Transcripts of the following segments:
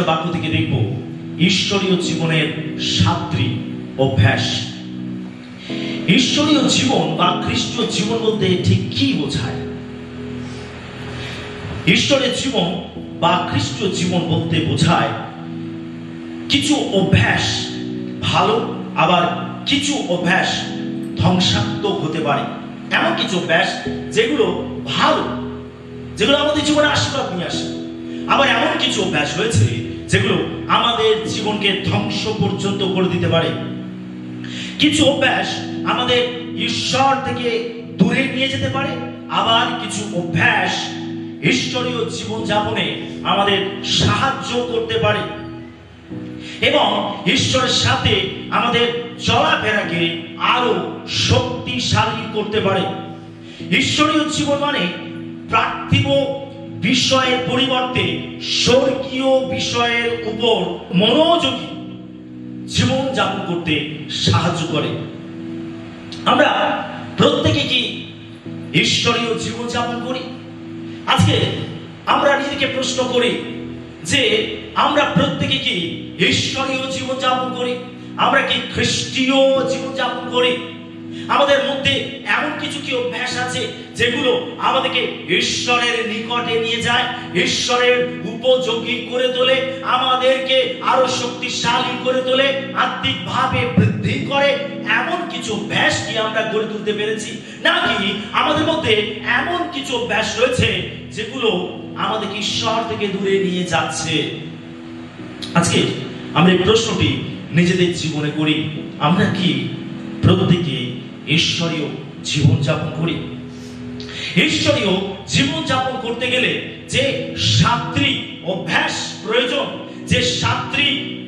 ঈশ্বরের বাক্য থেকে দেখব ঈশ্বরীয় জীবনের 7টি অভ্যাস। ঈশ্বরীয় জীবন বা খ্রিস্টীয় জীবন বলতে ঠিক কি বোঝায়? ঈশ্বরের জীবন বা খ্রিস্টীয় জীবন বলতে বোঝায় কিছু অভ্যাস ভালো, আবার কিছু অভ্যাস ধ্বংসাত্মক হতে পারে। এমন কিছু অভ্যাস যেগুলো ভালো, যেগুলো আমাদের জীবনে আশীর্বাদ নিয়ে আসে, আবার এমন কিছু অভ্যাস রয়েছে যেগুলো আমাদের জীবনকে ধ্বংস পর্যন্ত করে দিতে পারে। কিছু অভ্যাস আমাদের ঈশ্বর থেকে দূরে নিয়ে যেতে পারে, আবার কিছু অভ্যাস ঈশ্বরীয় জীবন যাপনে আমাদের সাহায্য করতে পারে এবং ঈশ্বরের সাথে আমাদের চলাফেরাকে আরো শক্তিশালী করতে পারে। ঈশ্বরীয় জীবন মানে পার্থিব বিষয়ের পরিবর্তে স্বর্গীয় বিষয়ের উপর মনোযোগী জীবন যাপন করতে সাহায্য করে। আমরা প্রত্যেকে কি ঈশ্বরীয় জীবন যাপন করি? আজকে আমরা নিজেকে প্রশ্ন করি যে আমরা প্রত্যেকে কি ঈশ্বরীয় জীবন যাপন করি? আমরা কি খ্রিস্টীয় জীবন যাপন করি? আমাদের মধ্যে এমন কিছু কি অভ্যাস আছে যেগুলো আমাদেরকে ঈশ্বরের নিকটে নিয়ে যায়, ঈশ্বরের উপযোগী করে তোলে, আমাদেরকে আরো শক্তিশালী করে তোলে, আত্মিকভাবে বৃদ্ধি করে? এমন কিছু অভ্যাস কি আমরা গড়ে তুলতে পেরেছি, নাকি আমাদের মধ্যে এমন কিছু অভ্যাস রয়েছে যেগুলো আমাদেরকে ঈশ্বর থেকে দূরে নিয়ে যাচ্ছে? আজকে আমরা এই প্রশ্নটি নিজেদের জীবনে করি। আমরা কি প্রত্যেকে ঈশ্বরীয় জীবন যাপন করি? ঈশ্বরীয় জীবন যাপন করতে গেলে যে 7টি অভ্যাস প্রয়োজন, যে 7টি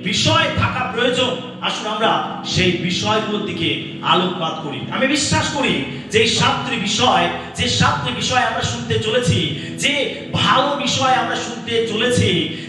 বিষয় থাকা প্রয়োজন, আসুন আমরা সেই বিষয়গুলোর দিকে আলোকপাত করি। আমি বিশ্বাস করি যে এই 7টি বিষয় আমরা শুনতে চলেছি, যে ভালো বিষয় আমরা শুনতে চলেছি,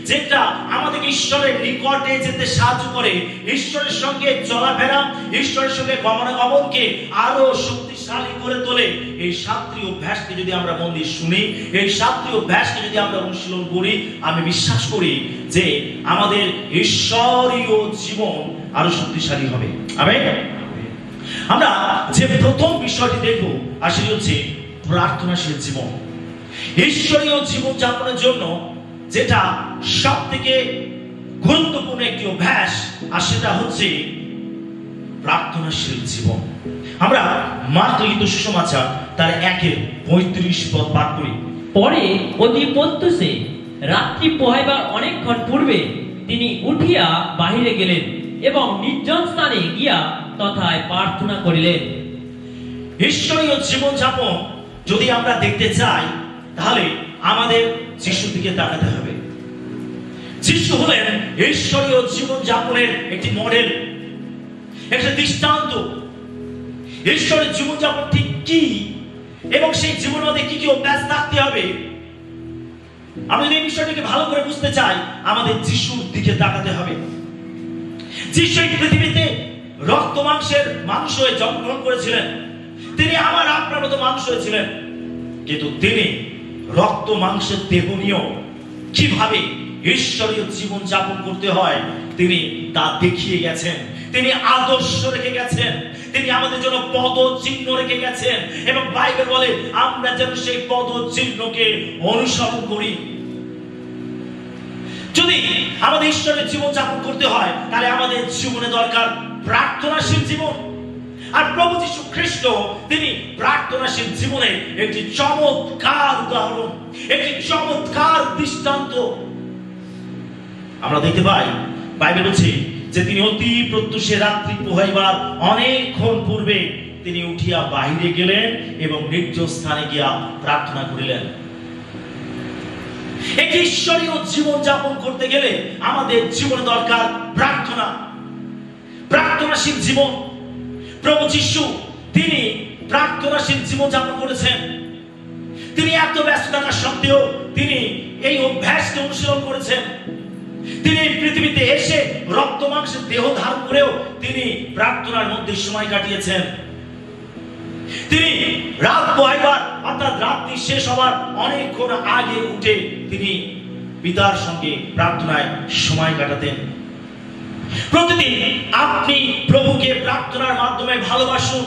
যেটা আমাদেরকে ঈশ্বরের নিকটে যেতে সাহায্য করে, ঈশ্বরের সঙ্গে চলাফেরা, ঈশ্বরের সঙ্গে গমনাগমনকে আরো শক্তিশালী করে তোলে। এই 7টি অভ্যাসকে যদি আমরা মন দিয়ে শুনি, এই 7টি অভ্যাসকে যদি আমরা অনুশীলন করি, আমি বিশ্বাস করি যে আমাদের ঈশ্বরীয় জীবন আরো শক্তিশালী হবে। আমেন। আমরা যে প্রথম বিষয়টি দেখব আর সেটি হচ্ছে প্রার্থনাশীল জীবন। ঈশ্বরীয় জীবন যাপনের জন্য যেটা সব থেকে গুরুত্বপূর্ণ একটি অভ্যাস, আর সেটা হচ্ছে প্রার্থনাশীল জীবন। আমরা মার্ক লিখিত সুসমাচার তার 1:35 পাঠ করি। পরে অতি প্রত্যুষে রাত্রি পোহাইবার অনেকক্ষণ পূর্বে তিনি উঠিয়া বাহিরে গেলেন এবং নির্জন স্থানে গিয়া তথায় প্রার্থনা করিলেন। ঈশ্বরীয় জীবন যাপন যদি আমরা দেখতে চাই, তাহলে আমাদের যিশুর দিকে তাকাতে হবে। যিশু হলেন ঈশ্বরীয় জীবন যাপনের একটি মডেল, একটা দৃষ্টান্ত। ঈশ্বরের জীবন যাপন ঠিক কি এবং সেই জীবনের মধ্যে কি কি অভ্যাস থাকতে হবে, আমরা যদি এই বিষয়টিকে ভালো করে বুঝতে চাই, আমাদের যিশুর দিকে তাকাতে হবে। যিশু এই পৃথিবীতে রক্ত মাংসের মানুষ হয়ে জন্মগ্রহণ করেছিলেন। তিনি আমার আপনার মতো মানুষ হয়েছিলেন, কিন্তু তিনি রক্ত মাংসের দেহ নিয়েও কিভাবে ঈশ্বরীয় জীবন যাপন করতে হয় তিনি তা দেখিয়ে গেছেন। তিনি আদর্শ রেখে গেছেন, তিনি আমাদের জন্য পদ চিহ্ন রেখে গেছেন, এবং বাইবেল বলে আমরা যেন সেই পদ চিহ্নকে অনুসরণ করি। যদি আমাদের ঈশ্বরের জীবন যাপন করতে হয়, তাহলে আমাদের জীবনে দরকার প্রার্থনাশীল জীবন। আর প্রভু যীশু খ্রিস্ট তিনি প্রার্থনাশীল জীবনের একটি চমৎকার উদাহরণ, একটি চমৎকার দৃষ্টান্ত আমরা দেখতে পাই। বাইবেল বলছে যে তিনি অতি প্রত্যুষে রাত্রি পোহাইবার অনেকক্ষণ পূর্বে তিনি উঠিয়া বাহিরে গেলেন এবং নির্জন স্থানে গিয়া প্রার্থনা করিলেন। একটি ঈশ্বরীয় জীবন যাপন করতে গেলে আমাদের জীবনে দরকার প্রার্থনা, প্রার্থনাশীল জীবন। প্রভু যীশু তিনি প্রার্থনাশীল জীবন যাপন করেছেন। তিনি এত ব্যস্ত থাকা সত্ত্বেও তিনি এই অভ্যাসকে অনুশীলন করেছেন। তিনি পৃথিবীতে এসে রক্ত মাংসের দেহ ধারণ করেও তিনি প্রার্থনার মধ্যে সময় কাটিয়েছেন। তিনি রাত পোহাইবার অর্থাৎ রাত্রি শেষ হবার অনেকক্ষণ আগে উঠে তিনি পিতার সঙ্গে প্রার্থনায় সময় কাটাতেন। প্রতিদিন আপনি প্রভুকে প্রার্থনার মাধ্যমে ভালোবাসুন।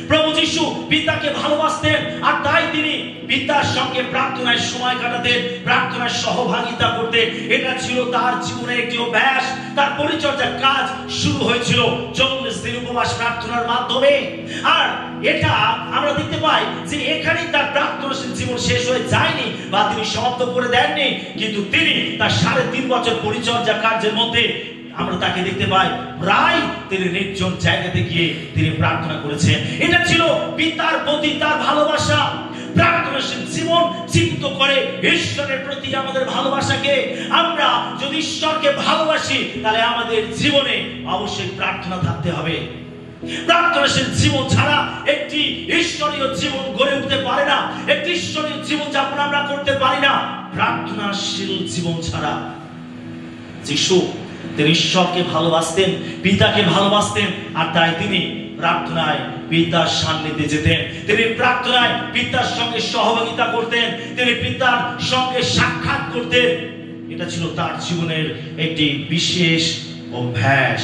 প্রভু যিশু পিতাকে ভালোবাসতেন, আর তাই তিনি পিতার সঙ্গে প্রার্থনায় সময় কাটাতেন, প্রার্থনায় সহভাগিতা করতেন। এটা ছিল তার জীবনের একটি অভ্যাস। তার পরিচর্যার কাজ শুরু হয়েছিল 40 দিন উপবাস প্রার্থনার মাধ্যমে। আর এটা আমরা দেখতে পাই যে এখানেই তার প্রার্থনাশীল জীবন শেষ হয়ে যায়নি বা তিনি সমাপ্ত করে দেননি, কিন্তু তিনি তার 3.5 বছর পরিচর্যা কার্যের মধ্যে আমরা তাকে দেখতে পাই প্রায় তিনি নির্জন জায়গাতে গিয়ে তিনি প্রার্থনা করেছেন। এটা ছিল পিতার প্রতি তার ভালোবাসা। প্রার্থনাশীল জীবন চিত্ত করে ঈশ্বরের প্রতি আমাদের ভালোবাসাকে। আমরা যদি ঈশ্বরকে ভালোবাসি তাহলে আমাদের জীবনে অবশ্যই প্রার্থনা থাকতে হবে। প্রার্থনাশীল জীবন ছাড়া একটি ঈশ্বরীয় জীবন গড়ে উঠতে পারে না, একটি ঈশ্বরীয় জীবন যাপন আমরা করতে পারি না প্রার্থনাশীল জীবন ছাড়া। যিশু তিনি ঈশ্বরকে ভালোবাসতেন, পিতাকে ভালোবাসতেন, আর তাই তিনি প্রার্থনায় পিতার সান্নিধ্যে যেতেন। তিনি প্রার্থনায় পিতার সঙ্গে সহযোগিতা করতেন, তিনি পিতার সঙ্গে সাক্ষাৎ করতেন। এটা ছিল তার জীবনের একটি বিশেষ অভ্যাস।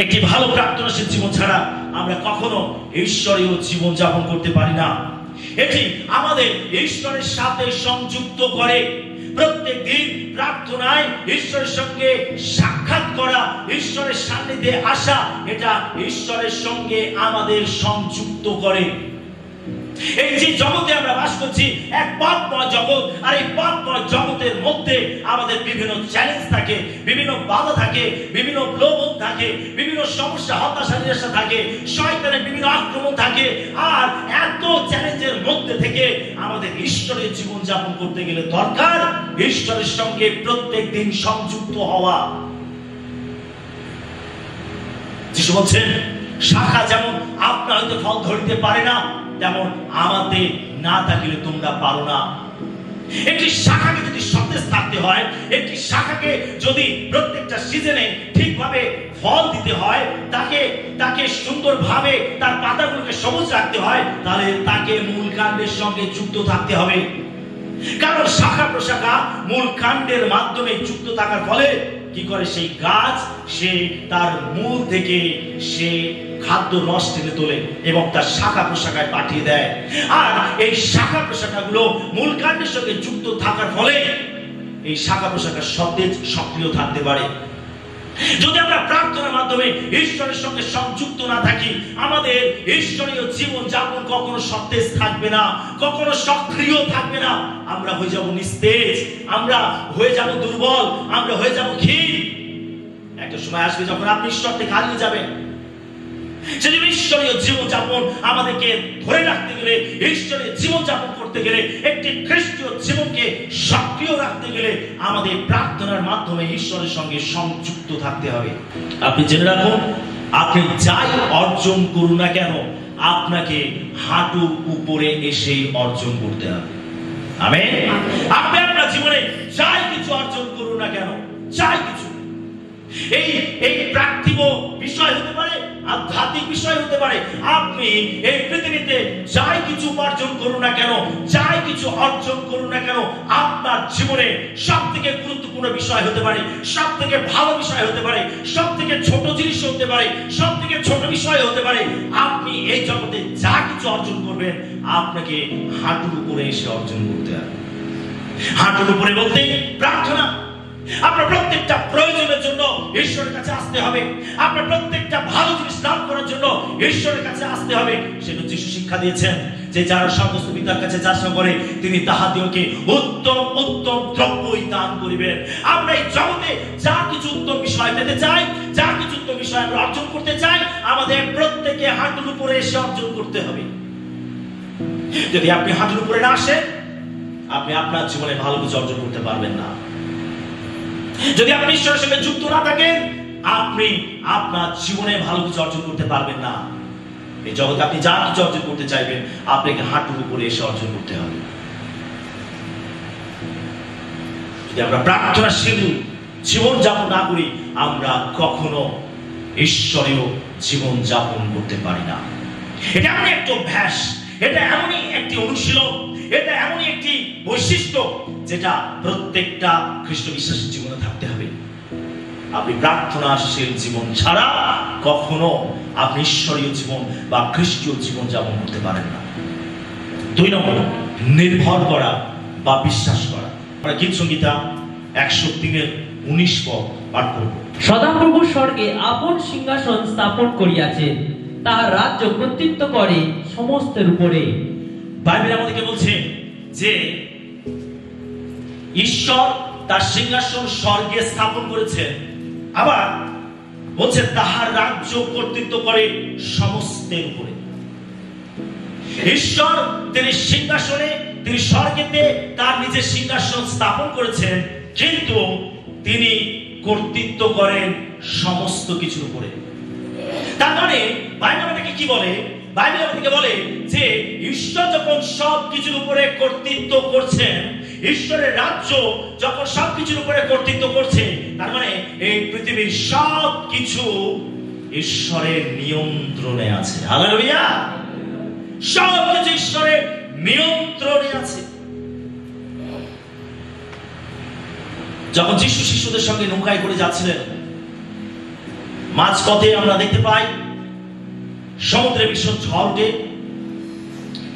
একটি ভালো প্রার্থনাশীল জীবন ছাড়া আমরা কখনো ঈশ্বরীয় জীবন যাপন করতে পারি না। এটি আমাদের ঈশ্বরের সাথে সংযুক্ত করে। প্রত্যেক দিন প্রার্থনায় ঈশ্বরের সঙ্গে সাক্ষাৎ করা, ঈশ্বরের সান্নিধ্যে আসা, এটা ঈশ্বরের সঙ্গে আমাদের সংযুক্ত করে। এই যে জগতে আমরা বাস করছি এক পাপময় জগৎ, আর এই পাপময় জগতের মধ্যে আমাদের বিভিন্ন চ্যালেঞ্জ থাকে, বিভিন্ন বাধা থাকে, বিভিন্ন প্রলোভন থাকে, বিভিন্ন সমস্যা, হতাশা, নিরাশা থাকে, শয়তানের বিভিন্ন আক্রমণ থাকে। আর এত চ্যালেঞ্জের মধ্যে থেকে আমাদের ঈশ্বরের জীবন যাপন করতে গেলে দরকার ঈশ্বরের সঙ্গে প্রত্যেক দিন সংযুক্ত হওয়া। যিশু বলছেন, শাখা যেমন আপনা হইতে ফল ধরিতে পারে না, তেমন আমাদের না থাকিলে তোমরা পারো না। একটি শাখাকে যদি সতেজ থাকতে হয়, একটি শাখাকে যদি প্রত্যেকটা সিজনে ঠিকভাবে ফল দিতে হয়, তাকে সুন্দরভাবে তার পাতাগুলোকে সবুজ রাখতে হয়, তাহলে তাকে মূল কাণ্ডের সঙ্গে যুক্ত থাকতে হবে। কারণ শাখা প্রশাখা মূল কাণ্ডের মাধ্যমে যুক্ত থাকার ফলে কি করে, সেই গাছ সে তার মূল থেকে সে খাদ্য রস টেনে তোলে এবং তার শাখা প্রশাখায় পাঠিয়ে দেয়। আর এই শাখা প্রশাখাগুলো মূল কাণ্ডের সঙ্গে যুক্ত থাকার ফলে এই শাখা প্রশাখা সতেজ সক্রিয় থাকতে পারে। যদি আমরা প্রার্থনার মাধ্যমে ঈশ্বরের সঙ্গে সংযুক্ত না থাকি, আমাদের ঈশ্বরীয় জীবন যাপন কখনো সতেজ থাকবে না, কখনো সক্রিয় থাকবে না। আমরা হয়ে যাব নিস্তেজ, আমরা হয়ে যাব দুর্বল, আমরা হয়ে যাব ক্ষীণ। একটা সময় আসবে যখন আপনি ঈশ্বর থেকে হারিয়ে যাবেন। সেজন্য ঈশ্বরীয় জীবন যাপন আমাদেরকে ধরে রাখতে গেলে, ঈশ্বরের জীবন যাপন করতে গেলে, একটি খ্রিস্টীয় জীবনকে সক্রিয় রাখতে গেলে আমাদের প্রার্থনার মাধ্যমে ঈশ্বরের সঙ্গে সংযুক্ত থাকতে হবে। আপনি জেনে রাখুন, আপনি যাই অর্জন করুন না কেন, আপনাকে হাঁটু উপরে এসেই অর্জন করতে হবে। আমেন। আপনি আপনার জীবনে যাই কিছু অর্জন করুন না কেন, যাই কিছু, এই পার্থিব বিষয় হতে পারে, আধ্যাত্মিক বিষয় হতে পারে, আপনি এই পৃথিবীতে যাই কিছু উপার্জন করুন না কেন, যাই কিছু অর্জন করুন না কেন, আপনার জীবনে সব থেকে গুরুত্বপূর্ণ বিষয় হতে পারে, সব থেকে ভালো বিষয় হতে পারে, সব থেকে ছোট জিনিস হতে পারে, সব থেকে ছোট বিষয় হতে পারে, আপনি এই জগতে যা কিছু অর্জন করবেন আপনাকে হাঁটুর উপরে এসে অর্জন করতে হবে। হাঁটুর উপরে বলতে প্রার্থনা। আপনার প্রত্যেকটা প্রয়োজনের জন্য ঈশ্বরের কাছে আসতে হবে। আপনার প্রত্যেকটা ভালো জিনিস লাভ করার জন্য ঈশ্বরের কাছে আসতে হবে। সেটা যিশু শিক্ষা দিয়েছেন যে যারা সমস্ত পিতার কাছে যাচনা করে তিনি তাহাদিওকে উত্তম উত্তম দ্রব্যই দান করিবেন। আমরা এই জগতে যা কিছু উত্তম বিষয় পেতে চাই, যা কিছু উত্তম বিষয় আমরা অর্জন করতে চাই, আমাদের প্রত্যেকে হাঁটুর উপরে এসে অর্জন করতে হবে। যদি আপনি হাঁটুর উপরে না আসেন, আপনি আপনার জীবনে ভালো কিছু অর্জন করতে পারবেন না। যদি আপনি ঈশ্বরের সঙ্গে যুক্ত না থাকেন, আপনি আপনার জীবনে ভালো কিছু অর্জন করতে পারবেন না। এই জগতে আপনি যা কিছু অর্জন করতে চাইবেন, আপনাকে হাঁটুর উপরে এসে অর্জন করতে হবে। যদি আমরা প্রার্থনাশীল জীবন যাপন না করি, আমরা কখনো ঈশ্বরীয় জীবন যাপন করতে পারি না। এটা এমনই একটা অভ্যাস, এটা এমনই একটি অনুশীলন, এটা এমনই একটি বৈশিষ্ট্য যেটা প্রত্যেকটা খ্রিস্ট বিশ্বাসীর জীবনে থাকতে হবে। আপনি প্রার্থনাশীল জীবন ছাড়া কখনো আপনি ঈশ্বরীয় জীবন বা খ্রিস্টীয় জীবন যাপন করতে পারেন না। 2 নম্বর, নির্ভর করা বা বিশ্বাস করা। আমরা গীত সংহিতা 103:19 পদ পাঠ করব। সদাপ্রভু স্বর্গে আপন সিংহাসন স্থাপন করিয়াছেন, তাহার রাজ্য কর্তৃত্ব করে সমস্তের উপরে। বাইবেল আমাদেরকে বলছে যে ঈশ্বর তার সিংহাসন স্বর্গে স্থাপন করেছেন, আবার বলছে তাহার রাজ্য কর্তৃত্ব করে সমস্তের উপরে। ঈশ্বর তিনি সিংহাসনে, তিনি স্বর্গেতে তার নিজের সিংহাসন স্থাপন করেছেন, কিন্তু তিনি কর্তৃত্ব করেন সমস্ত কিছুর উপরে। তার মানে বাইবেল আমাদেরকে কি বলে? বাইবেল আমাদেরকে বলে যে ঈশ্বর যখন সব কিছুর উপরে কর্তৃত্ব করছেন, ঈশ্বরের রাজ্য যখন সব কিছুর উপরে কর্তৃত্ব করছে, তার মানে এই পৃথিবীর সব কিছু ঈশ্বরের নিয়ন্ত্রণে আছে। হালেলুয়া! সব কিছু ঈশ্বরের নিয়ন্ত্রণে আছে। যখন যিশু শিশুদের সঙ্গে নৌকায় করে যাচ্ছিলেন, মাঝপথে আমরা দেখতে পাই সমুদ্রে ভীষণ ঝড় উঠে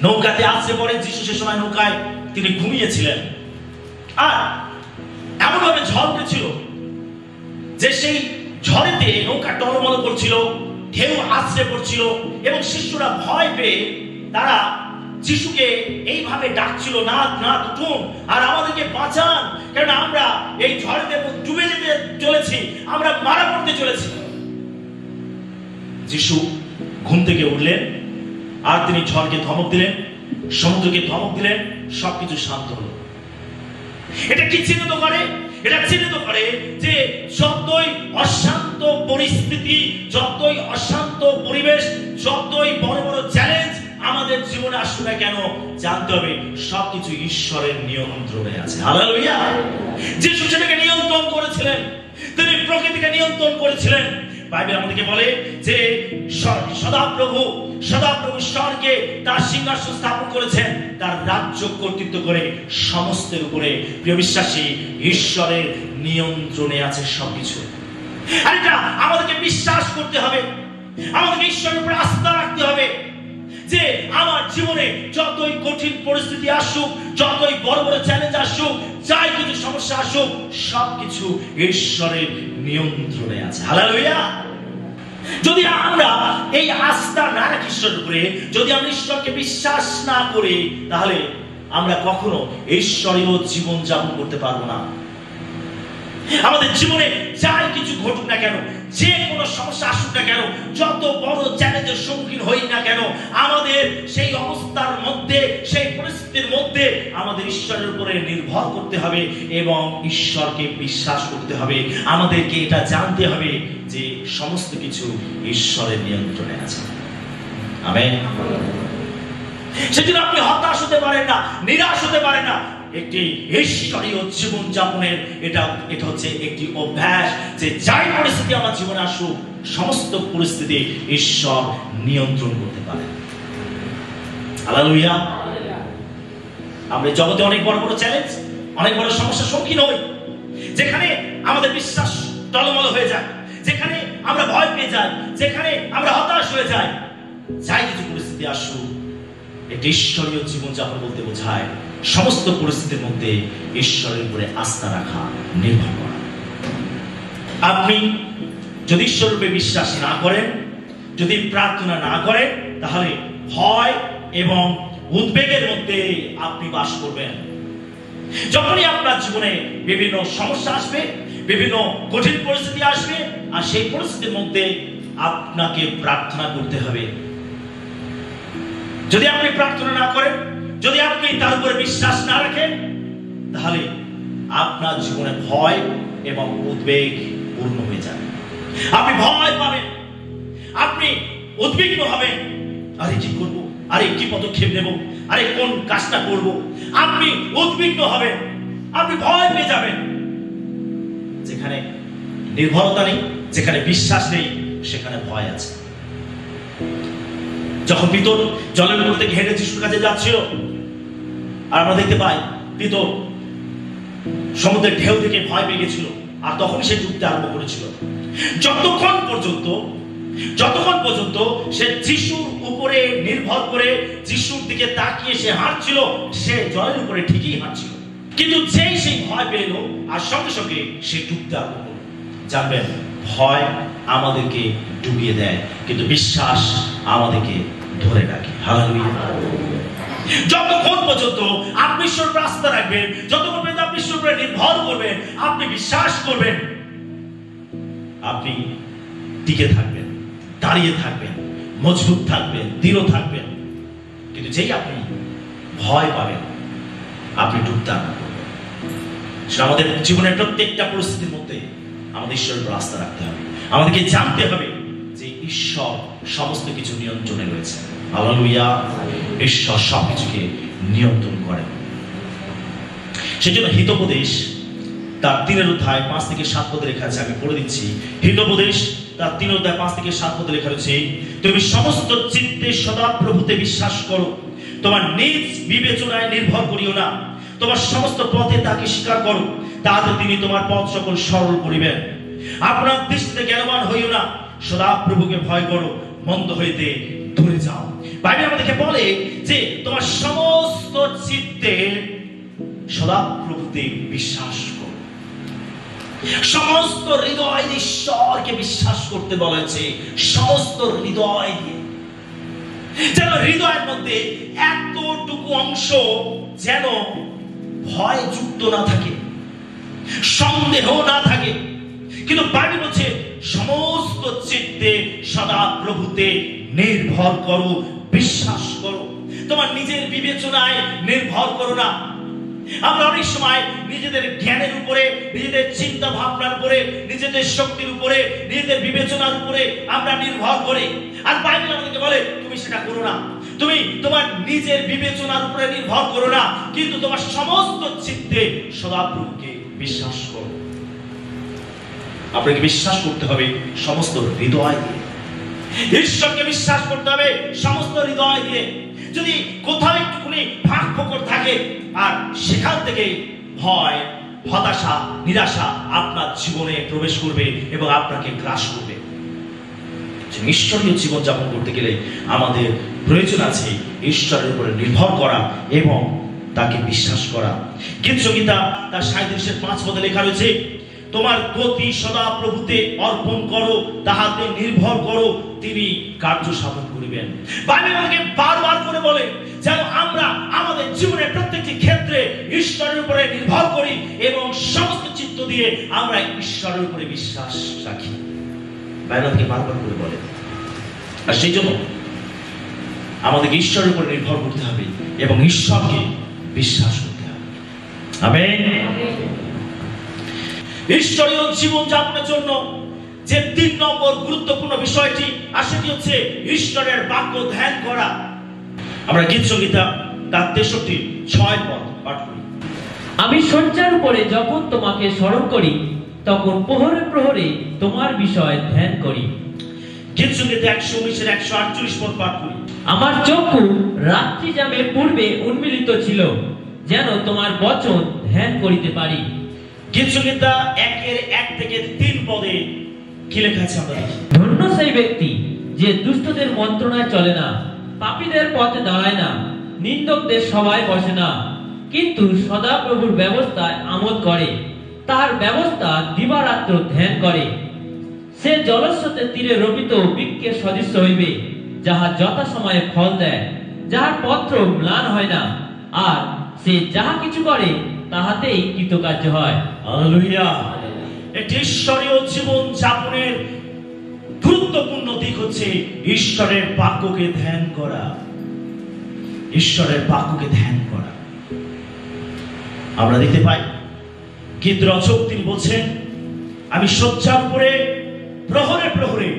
নৌকাতে আছড়ে পড়ে। যিশু সে সময় নৌকায় তিনি ঘুমিয়েছিলেন, আর এমন ভাবে ঝড় উঠেছিল যে সেই ঝড়েতে নৌকা টলমল করছিল, ঢেউ আছড়ে পড়ছিল, এবং শিশুরা ভয় পেয়ে তারা যিশুকে এইভাবে ডাকছিল, নাথ নাথ উঠুন আর আমাদেরকে বাঁচান, কারণ আমরা এই ঝড়েতে ডুবে যেতে চলেছি, আমরা মারা পড়তে চলেছি। যিশু ঘুম থেকে উঠলেন আর তিনি ঝড়কে ধমক দিলেন, সমুদ্রকে ধমক দিলেন, সবকিছু শান্ত হলো। এটা কি চিহ্নিত করে? এটা চিহ্নিত করে যে যতই অশান্ত পরিস্থিতি, যতই অশান্ত পরিবেশ, যতই বড় বড় চ্যালেঞ্জ আমাদের জীবনে আসুক না কেন, জানতে হবে সবকিছু ঈশ্বরের নিয়ন্ত্রণে আছে। হালেলুয়া! যিশু সেটাকে নিয়ন্ত্রণ করেছিলেন, তিনি প্রকৃতিকে নিয়ন্ত্রণ করেছিলেন। বাইবেল আমাদেরকে বলে যে সদাপ্রভু স্বর্গে তার সিংহাসন স্থাপন করেছেন, তার রাজ্য কর্তৃত্ব করে সমস্তের উপরে। প্রিয় বিশ্বাসী, ঈশ্বরের নিয়ন্ত্রণে আছে সবকিছু। আর এটা আমাদেরকে বিশ্বাস করতে হবে, আমাদেরকে ঈশ্বরের উপরে আস্থা রাখতে হবে যে আমার জীবনে যতই কঠিন পরিস্থিতি আসুক, যতই বড় বড় চ্যালেঞ্জ আসুক, যাই কিছু সমস্যা আসুক, সবকিছু ঈশ্বরের নিয়ন্ত্রণে আছে। হালেলুয়া! যদি আমরা এই আস্থা না রাখি ঈশ্বরের উপরে, যদি আমরা ঈশ্বরকে বিশ্বাস না করি, তাহলে আমরা কখনো ঈশ্বরীয় জীবন যাপন করতে পারবো না। আমাদের জীবনে যাই কিছু ঘটুক না কেন, যে কোনো সমস্যা আসুক না কেন, যত বড় চ্যালেঞ্জের সম্মুখীন হই না কেন, আমাদের সেই অবস্থার মধ্যে, সেই পরিস্থিতির মধ্যে আমাদের ঈশ্বরের উপরে নির্ভর করতে হবে এবং ঈশ্বরকে বিশ্বাস করতে হবে। আমাদেরকে এটা জানতে হবে যে সমস্ত কিছু ঈশ্বরের নিয়ন্ত্রণে আছে। আমেন। সেজন্য আপনি হতাশ হতে পারেন না, নিরাশ হতে পারেন না। একটি ঈশ্বরীয় জীবন যাপনের এটা হচ্ছে একটি অভ্যাস যে যাই পরিস্থিতি আমার জীবনে আসুক, সমস্ত পরিস্থিতি ঈশ্বর নিয়ন্ত্রণ করতে পারে। হালেলুয়া! আমরা জগতে অনেক বড় বড় চ্যালেঞ্জ, অনেক বড় সমস্যার সম্মুখীন হই, যেখানে আমাদের বিশ্বাস টলমল হয়ে যায়, যেখানে আমরা ভয় পেয়ে যাই, যেখানে আমরা হতাশ হয়ে যাই। যাই কিছু পরিস্থিতি আসুক, একটি ঈশ্বরীয় জীবন যাপন বলতে বোঝায় সমস্ত পরিস্থিতির মধ্যে ঈশ্বরের উপরে আস্থা রাখা, নির্ভর করা। আপনি যদি ঈশ্বররূপে বিশ্বাস না করেন, যদি প্রার্থনা না করেন, তাহলে ভয় এবং উদ্বেগের মধ্যে আপনি বাস করবেন। যখনই আপনার জীবনে বিভিন্ন সমস্যা আসবে, বিভিন্ন কঠিন পরিস্থিতি আসবে, আর সেই পরিস্থিতির মধ্যে আপনাকে প্রার্থনা করতে হবে। যদি আপনি প্রার্থনা না করেন, যদি আপনি তার উপরে বিশ্বাস না রাখেন, তাহলে আপনার জীবনে ভয় এবং উদ্বেগ পূর্ণ হয়ে যাবে। আপনি ভয় পাবেন, আপনি উদ্বিগ্ন হবেন, আরে কি করব, আরে কি পদক্ষেপ নেব, আরে কোন কাজটা করব। আপনি উদ্বিগ্ন হবেন, আপনি ভয় পেয়ে যাবেন। যেখানে নির্ভরতা নেই, যেখানে বিশ্বাস নেই, সেখানে ভয় আছে। যখন পিতর জলের উপর থেকে হেঁটে যিশুর কাছে যাচ্ছিল, আর আমরা দেখতে পাই তো সমুদ্রের ঢেউ থেকে ভয় পেয়ে গেছিল, আর তখন সে ডুবতে আরম্ভ করেছিল। যতক্ষণ পর্যন্ত সে যিশুর উপরে নির্ভর করে যিশুর দিকে তাকিয়ে সে হাঁটছিল, সে জলের উপরে ঠিকই হাঁটছিল। কিন্তু যেই সেই ভয় পেল আর সঙ্গে সঙ্গে সে ডুবতে আরম্ভ করল। জানবেন, ভয় আমাদেরকে ডুবিয়ে দেয়, কিন্তু বিশ্বাস আমাদেরকে ধরে রাখে। হালেলুয়া। যতক্ষণ পর্যন্ত আপনি ঈশ্বরের আস্থা রাখবেন, যতক্ষণ পর্যন্ত আপনি ঈশ্বরের উপরে নির্ভর করবেন, আপনি বিশ্বাস করবেন, আপনি টিকে থাকবেন, দাঁড়িয়ে থাকবেন, মজবুত থাকবেন, দৃঢ় থাকবেন। কিন্তু যেই আপনি ভয় পাবেন, আপনি ডুবতে আরম্ভ করবেন। আমাদের জীবনের প্রত্যেকটা পরিস্থিতির মধ্যে আমাদের ঈশ্বরের উপর আস্থা রাখতে হবে। আমাদেরকে জানতে হবে যে ঈশ্বর সমস্ত কিছু নিয়ন্ত্রণে রয়েছে। হালেলুয়া। ঈশ্বর সবকিছুকে নিয়ন্ত্রণ করেন। সেজন্য হিতোপদেশ তার 3:5-7 লেখা আছে, আমি পড়ে দিচ্ছি। হিতোপদেশ তার 3:5-7 লেখা রয়েছে, তুমি সমস্ত চিত্তে সদাপ্রভুতে বিশ্বাস করো, তোমার নিজ বিবেচনায় নির্ভর করিও না, তোমার সমস্ত পথে তাকে স্বীকার করো, তাতে তিনি তোমার পথ সকল সরল করিবেন। আপনার দৃষ্টিতে জ্ঞানবান হইও না, সদাপ্রভুকে ভয় করো, মন্দ হইতে দূরে যাও। বাইবেল আমাদেরকে বলে যে তোমার সমস্ত চিত্তে সদাপ্রভুতে বিশ্বাস করো। সমস্ত হৃদয় ঈশ্বরকে বিশ্বাস করতে বলেছে, সমস্ত হৃদয় দিয়ে। যেন হৃদয়ের মধ্যে এতটুকু অংশ যেন ভয় যুক্ত না থাকে, সন্দেহ না থাকে। কিন্তু বাইবেল বলছে সমস্ত চিত্তে সদাপ্রভুতে নির্ভর করো, বিশ্বাস করো, তোমার নিজের বিবেচনায় নির্ভর করো না। আমরা অনেক সময় নিজেদের জ্ঞানের উপরে, নিজেদের চিন্তা ভাবনার উপরে, নিজেদের শক্তির উপরে, নিজেদের বিবেচনার উপরে আমরা নির্ভর করি। আর বাইবেল আমাদেরকে বলে তুমি সেটা করো না, তুমি তোমার নিজের বিবেচনার উপরে নির্ভর করো না, কিন্তু তোমার সমস্ত চিত্তে সদাপ্রভুকে বিশ্বাস করো। আপনাকে বিশ্বাস করতে হবে সমস্ত হৃদয় দিয়ে, ঈশ্বরকে বিশ্বাস করতে হবে সমস্ত হৃদয় দিয়ে। যদি কোথাও একটুখানি ফাঁক ফোকর থাকে, আর সেখান থেকে ভয়, হতাশা, নিরাশা আপনার জীবনে প্রবেশ করবে এবং আপনাকে গ্রাস করবে। ঈশ্বরীয় জীবন যাপন করতে গেলে আমাদের প্রয়োজন আছে ঈশ্বরের উপরে নির্ভর করা এবং তাকে বিশ্বাস করা। গীতসংহিতা তার 37:5 লেখা রয়েছে, তোমার গতি সদা প্রভুতে অর্পণ করো, তাহাতে নির্ভর করো, তিনি কার্য সাধন করিবেন। বাইবেল আমাকে বারবার করে বলে যেন আমরা আমাদের জীবনের প্রত্যেকটি ক্ষেত্রে ঈশ্বরের উপরে নির্ভর করি এবং সমস্ত চিত্ত দিয়ে আমরা ঈশ্বরের উপরে বিশ্বাস রাখি। বাইবেল আমাকে বারবার করে বলে, আর সেই জন্য আমাদেরকে ঈশ্বরের উপরে নির্ভর করতে হবে এবং ঈশ্বরকে বিশ্বাস করতে হবে। আমেন। ঈশ্বরীয় জীবন যাপনের জন্য যে 3 নম্বর গুরুত্বপূর্ণ বিষয়টি, আর সেটি হচ্ছে ঈশ্বরের বাক্য ধ্যান করা। আমরা গীতসংহিতা তার 63:6 পাঠ করি। আমি শয্যার উপরে যখন তোমাকে স্মরণ করি, তখন প্রহরে প্রহরে তোমার বিষয় ধ্যান করি। গীতসংহিতা 119:148 পাঠ করি। আমার চক্ষু রাত্রি যাবে পূর্বে উন্মিলিত ছিল, যেন তোমার বচন ধ্যান করিতে পারি। গীতসংহিতা 1:1-3 কি লেখা আছে আমরা দেখি। ধন্য সেই ব্যক্তি যে দুষ্টদের মন্ত্রণায় চলে না, পাপীদের পথে দাঁড়ায় না, নিন্দকদের সভায় বসে না, কিন্তু সদা প্রভুর ব্যবস্থায় আমোদ করে, তার ব্যবস্থা দিবারাত্র ধ্যান করে। সে জলস্রোতের তীরে রোপিত বৃক্ষের সদৃশ্য হইবে, যাহা যথা সময়ে ফল দেয়, যাহার পত্র ম্লান হয় না, আর সে যাহা কিছু করে তাহাতেই কৃতকার্য হয়। হালেলুয়া। এটি ঈশ্বরীয় জীবন যাপনের গুরুত্বপূর্ণ দিক হচ্ছে ঈশ্বরের বাক্যকে ধ্যান করা। ঈশ্বরের বাক্যকে ধ্যান করা আমরা দেখতে পাই গীত রচক তিনি বলছেন, আমি শয্যার উপরে প্রহরে প্রহরে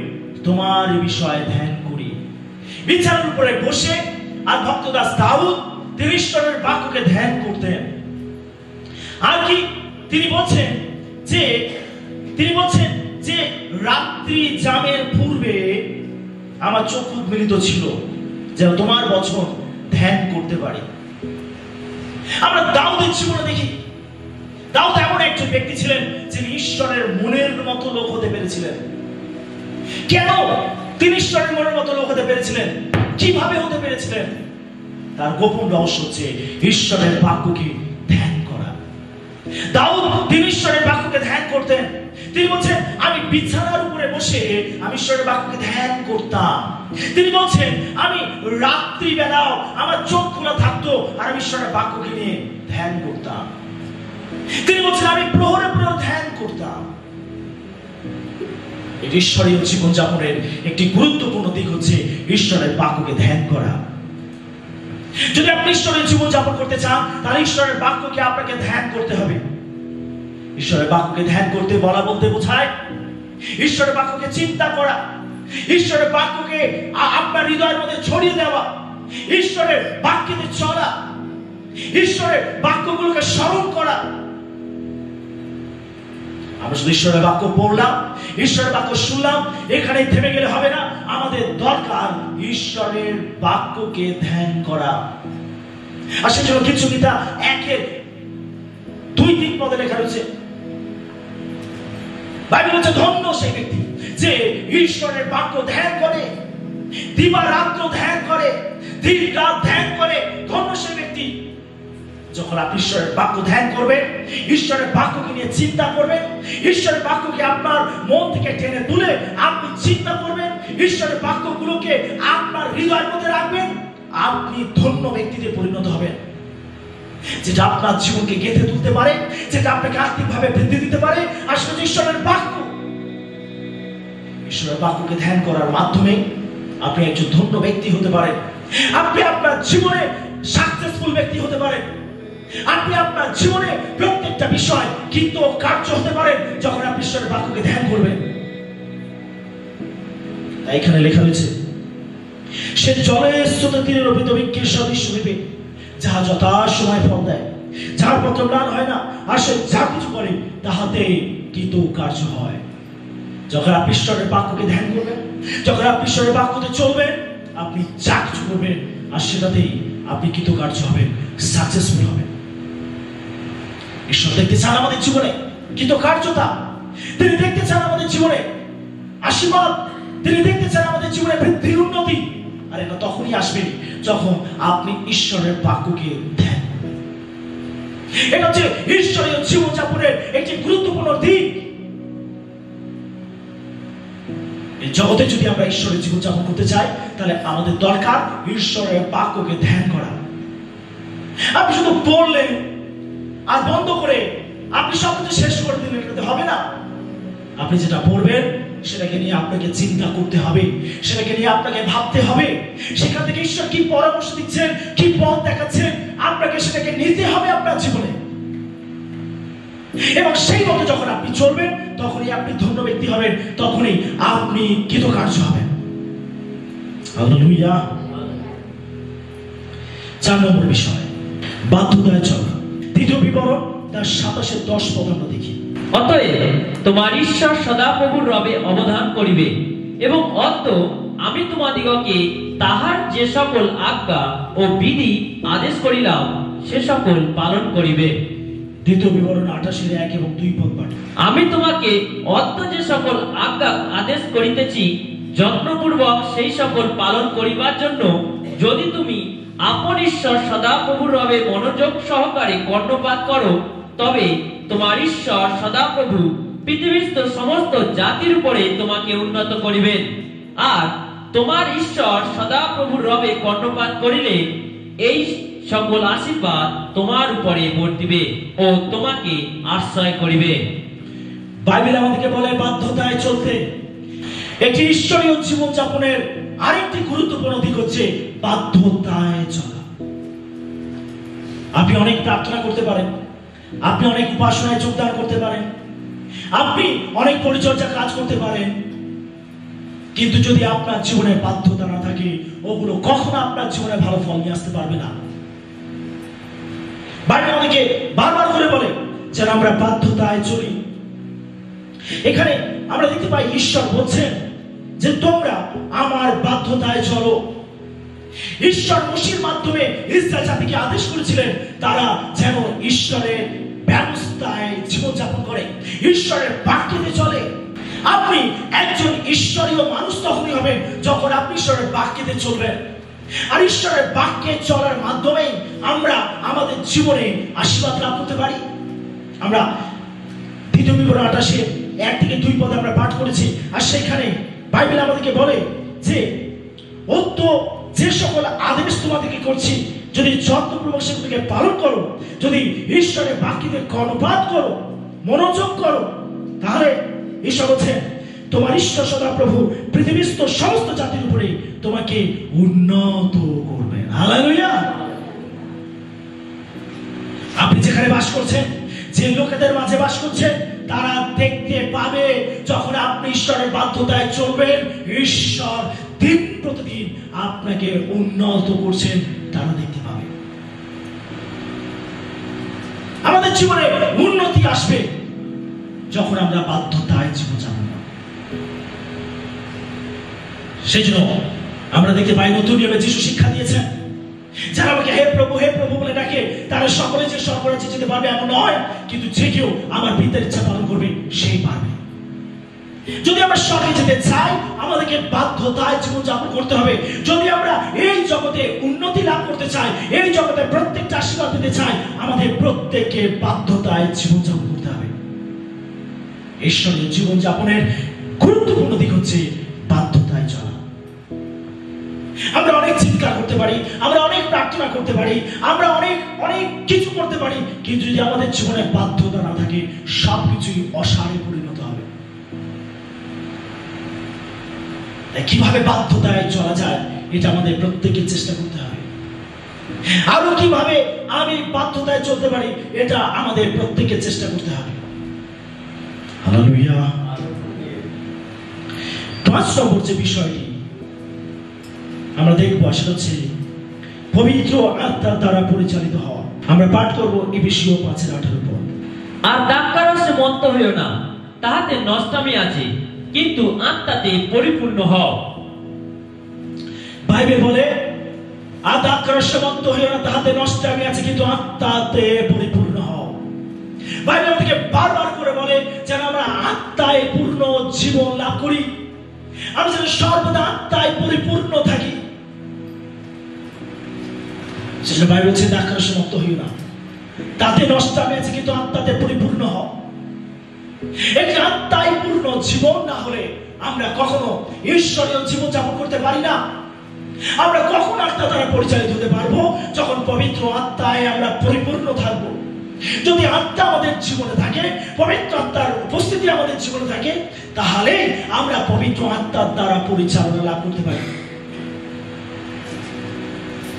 তোমার বিষয়ে ধ্যান করি। বিছানার উপরে বসে আর ভক্তদাস দাউদ তিনি ঈশ্বরের বাক্যকে ধ্যান করতেন। আর কি তিনি বলছেন যে রাত্রি জামের পূর্বে আমার চক্ষু মিলিত ছিল, যেন তোমার বচন ধ্যান করতে পারি। আমরা দাউদের জীবনে দেখি, দাউদ এমন একজন ব্যক্তি ছিলেন যিনি ঈশ্বরের মনের মতো লোক হতে পেরেছিলেন। কেন তিনি ঈশ্বরের মনের মতো লোক হতে পেরেছিলেন? কিভাবে হতে পেরেছিলেন? তার গোপন রহস্য হচ্ছে ঈশ্বরের বাক্যকে ধ্যান করা। দাউদ তিনি ঈশ্বরের বাক্যকে ধ্যান করতেন। তিনি বলছেন, আমি বিছানার উপরে বসে আমি ঈশ্বরের বাক্যকে ধ্যান করতাম। তিনি বলছেন, আমি রাত্রি বেলাও আমার চোখ খোলা থাকতো আর আমি ঈশ্বরের বাক্যকে নিয়ে ধ্যান করতাম। তিনি বলছেন, আমি প্রহরে প্রহরে ধ্যান করতাম। ঈশ্বরীয় জীবনযাপনের একটি গুরুত্বপূর্ণ দিক হচ্ছে ঈশ্বরের বাক্যকে ধ্যান করা। যদি আপনি ঈশ্বরের জীবনযাপন করতে চান, তাহলে ঈশ্বরের বাক্যকে আপনাকে ধ্যান করতে হবে। ঈশ্বরের বাক্যকে ধ্যান করতে বলা বলতে বোঝায় ঈশ্বরের বাক্যকে চিন্তা করা, ঈশ্বরের বাক্যকে আপনার হৃদয়ের মধ্যে ছড়িয়ে দেওয়া, ঈশ্বরের বাক্যে চলা, ঈশ্বরের বাক্যগুলোকে স্মরণ করা। আমরা শুধু ঈশ্বরের বাক্য পড়লাম, ঈশ্বরের বাক্য শুনলাম, এখানে থেমে গেলে হবে না। আমাদের দরকার ঈশ্বরের বাক্যকে ধ্যান করা। আর সেজন্য কিছু গীতা 1:2-3 পদে লেখা রয়েছে, বাইবেল হচ্ছে, ধন্য সেই ব্যক্তি যে ঈশ্বরের বাক্য ধ্যান করে, দিবারাত্র ধ্যান করে, দিন রাত ধ্যান করে। ধন্য সেই ব্যক্তি। যখন আপনি ঈশ্বরের বাক্য ধ্যান করবেন, ঈশ্বরের বাক্যকে নিয়ে চিন্তা করবেন, ঈশ্বরের বাক্যকে আপনার মন থেকে টেনে তুলে আপনি চিন্তা করবেন, ঈশ্বরের বাক্যগুলোকে আপনার হৃদয়ের মধ্যে রাখবেন, আপনি ধন্য ব্যক্তিতে পরিণত হবেন। যেটা আপনার জীবনকে গেঁথে তুলতে পারে, যেটা আপনাকে আর্থিকভাবে বৃদ্ধি দিতে পারে, আসলে ঈশ্বরের বাক্য। ঈশ্বরের বাক্যকে ধ্যান করার মাধ্যমে আপনি একজন ধন্য ব্যক্তি হতে পারেন। আপনি আপনার জীবনে সাকসেসফুল ব্যক্তি হতে পারেন। আপনি আপনার জীবনে প্রত্যেকটা বিষয় কিন্তু কার্য হতে পারেন যখন আপনি ঈশ্বরের বাক্যকে ধ্যান করবেন। তাই এখানে লেখা রয়েছে, সে জলের স্রোতে তীরের অভিত বৃক্ষের সদৃশ্য হইবে, যাহা যথাসময় ফল দেয়, যার পত্র ম্লান হয় না, আর সে যা কিছু করে তাহাতে কিন্তু কার্য হয়। যখন আপনি ঈশ্বরের বাক্যকে ধ্যান করবেন, যখন আপনি ঈশ্বরের বাক্যতে চলবেন, আপনি যা কিছু করবেন আর সেটাতেই আপনি কিন্তু কার্য হবেন, সাকসেসফুল হবেন। ঈশ্বর দেখতে চান আমাদের জীবনে কিন্তু কার্যতা, তিনি দেখতে চান আমাদের জীবনে আশীর্বাদ, তিনি দেখতে চান আমাদের জীবনে বৃদ্ধির উন্নতি। আর এটা তখনই আসবে যখন আপনি ঈশ্বরের বাক্যকে ধ্যান করবেন। এটা হচ্ছে ঈশ্বরীয় জীবনযাপনের একটি গুরুত্বপূর্ণ দিক। এই জগতে যদি আমরা ঈশ্বরের জীবনযাপন করতে চাই, তাহলে আমাদের দরকার ঈশ্বরের বাক্যকে ধ্যান করা। আপনি শুধু পড়লেন আর বন্ধ করে আপনি সবকিছু শেষ করে দিলেন, এটা হবে না। আপনি যেটা পড়বেন সেটাকে নিয়ে আপনাকে চিন্তা করতে হবে, সেটাকে নিয়ে আপনাকে ভাবতে হবে। সেখান থেকে ঈশ্বর কি পরামর্শ দিচ্ছেন, কি পথ দেখাচ্ছেন, আপনাকে সেটাকে নিতে হবে আপনার জীবনে। এবং সেই মতো যখন আপনি চলবেন, তখনই আপনি ধন্য ব্যক্তি হবেন, তখনই আপনি কৃতকার্য হবেন। হালেলুয়া। 4 নম্বর বিষয়, বাধ্যতায় চলা। 2 বিবরণ তার 27-10 পদ আমরা দেখি। অতএব তোমার ঈশ্বর সদাপ্রভুর রবে অবধান করিবে, এবং অত আমি তোমাদিগকে তাহার যে সকল আজ্ঞা ও বিধি আদেশ করিলাম সে সকল পালন করিবে। 2 বিবরণ 28-1 এবং 2 পদ পাঠ। আমি তোমাকে অত যে সকল আজ্ঞা আদেশ করিতেছি যত্নপূর্বক সেই সকল পালন করিবার জন্য, যদি তুমি আপন ঈশ্বর সদাপ্রভুর রবে মনোযোগ সহকারে কর্ণপাত করো, তবে তোমার ঈশ্বর সদাপ্রভু পৃথিবীস্থ সমস্ত জাতির উপরে তোমাকে উন্নত করিবেন। আর তোমার ঈশ্বর সদাপ্রভুর রবে কর্ণপাত করিলে এই সকল আশীর্বাদ তোমার উপরে বর্তিবে ও তোমাকে আশ্রয় করিবে। বাইবেল আমাদেরকে বলে বাধ্যতায় চলতে। একটি ঈশ্বরীয় জীবনযাপনের আরেকটি গুরুত্বপূর্ণ দিক হচ্ছে বাধ্যতায় চলা। আপনি অনেক প্রার্থনা করতে পারেন, আপনি অনেক উপাসনায় যোগদান করতে পারেন, আপনি অনেক পরিচর্যা কাজ করতে পারেন, কিন্তু যদি আপনার জীবনে বাধ্যতা না থাকে, ওগুলো কখনো আপনার জীবনে ভালো ফল নিয়ে আসতে পারবে না। বাইবেল আমাদেরকে বারবার করে বলে যেন আমরা বাধ্যতায় চলি। এখানে আমরা দেখতে পাই ঈশ্বর বলছেন যে তোমরা আমার বাধ্যতায় চলো। ঈশ্বর মসির মাধ্যমে ইসরায়েল জাতিকে আদেশ করেছিলেন তারা যেন ঈশ্বরের ব্যবস্থায় জীবনযাপন করে, ঈশ্বরের বাক্যে চলে। আপনি একজন ঈশ্বরীয় মানুষ তখনই হবেন যখন আপনি ঈশ্বরের বাক্যে চলবেন। আর ঈশ্বরের বাক্যে চলার মাধ্যমে আমরা আমাদের জীবনে আশীর্বাদ লাভ করতে পারি। আমরা দ্বিতীয় বিবরণ 28 1 থেকে 2 পদ আমরা পাঠ করেছি। আর সেখানে বাইবেল আমাদেরকে বলে যে ও তো যে সকল আদেশ তোমাদেরকে করছি যদি যত্নপূর্বক সেগুলোকে পালন করো, যদি ঈশ্বরের বাক্যকে কর্ণপাত করো, মনোযোগ করো, তাহলে ঈশ্বর বলছেন তোমার ঈশ্বর সদাপ্রভু পৃথিবীস্থ সমস্ত জাতির উপরে তোমাকে উন্নত করবেন। হালেলুয়া। আপনি যেখানে বাস করছেন, যে লোকেদের মাঝে বাস করছেন, তারা দেখতে পাবে যখন আপনি ঈশ্বরের বাধ্যতায় চলবেন, ঈশ্বর দিন প্রতিদিন আপনাকে উন্নত করছেন, তারা দেখতে পাবে। আমাদের জীবনে উন্নতি আসবে যখন আমরা বাধ্যতায় জীবনযাপন করব। সেই জন্য আমরা দেখতে পাই নতুন নিয়মে যিশু শিক্ষা দিয়েছেন, যারা আমাকে হে প্রভু বলে ডাকে তারা সকলে যে স্বর্গরাজ্যে যেতে পারবে এমন নয়, কিন্তু যে কেউ আমার পিতার ইচ্ছা পালন করবে সেই পারবে। যদি আমরা স্বর্গে যেতে চাই আমাদেরকে বাধ্যতায় জীবনযাপন করতে হবে। যদি আমরা এই জগতে উন্নতি লাভ করতে চাই, এই জগতে প্রত্যেকটা আশীর্বাদ পেতে চাই, আমাদের প্রত্যেককে বাধ্যতায় জীবনযাপন করতে হবে। ঈশ্বরের জীবনযাপনের গুরুত্বপূর্ণ দিক হচ্ছে বাধ্যতায় চলা। আমরা অনেক চিৎকার করতে পারি, আমরা অনেক প্রার্থনা করতে পারি, আমরা অনেক কিছু করতে পারি, কিন্তু যদি আমাদের জীবনে বাধ্যতা না থাকে সবকিছুই অসারে পরিণত হবে। কিভাবে বাধ্যতায় চলা যায় এটা আমাদের প্রত্যেকের চেষ্টা করতে হবে। আরো কিভাবে আমি বাধ্যতায় চলতে পারি এটা আমাদের প্রত্যেকের চেষ্টা করতে হবে। হালেলুয়া। 5 নম্বর যে বিষয়টি আমরা দেখবো সেটা হচ্ছে পবিত্র আত্মার দ্বারা পরিচালিত হওয়া। আমরা পাঠ করবো এফেসীয় 5:18 পদ। আর দ্রাক্ষারসে মত্ত হইও না, তাহাতে নষ্টামি আছে, কিন্তু আত্মাতে পরিপূর্ণ হও। বাইবেল বলে আর দ্রাক্ষারসে মত্ত হইও না, তাহাতে নষ্টামি আছে, কিন্তু আত্মাতে পরিপূর্ণ হও। বাইবেল থেকে বারবার করে বলে যেন আমরা আত্মায় পূর্ণ জীবন লাভ করি, আমরা যেন সর্বদা আত্মায় পরিপূর্ণ থাকি। সেজন্য বাইবেল বলছে দ্রাক্ষারসে মত্ত হইও না, তাতে নষ্টামি আছে, কিন্তু আত্মাতে পরিপূর্ণ হও। একটি আত্মায় পূর্ণ জীবন না হলে আমরা কখনো ঈশ্বরীয় জীবন যাপন করতে পারি না। আমরা কখন আত্মা দ্বারা পরিচালিত হতে পারবো? যখন পবিত্র আত্মায় আমরা পরিপূর্ণ থাকবো। যদি আত্মা আমাদের জীবনে থাকে, পবিত্র আত্মার উপস্থিতি আমাদের জীবনে থাকে, তাহলে আমরা পবিত্র আত্মার দ্বারা পরিচালনা লাভ করতে পারি।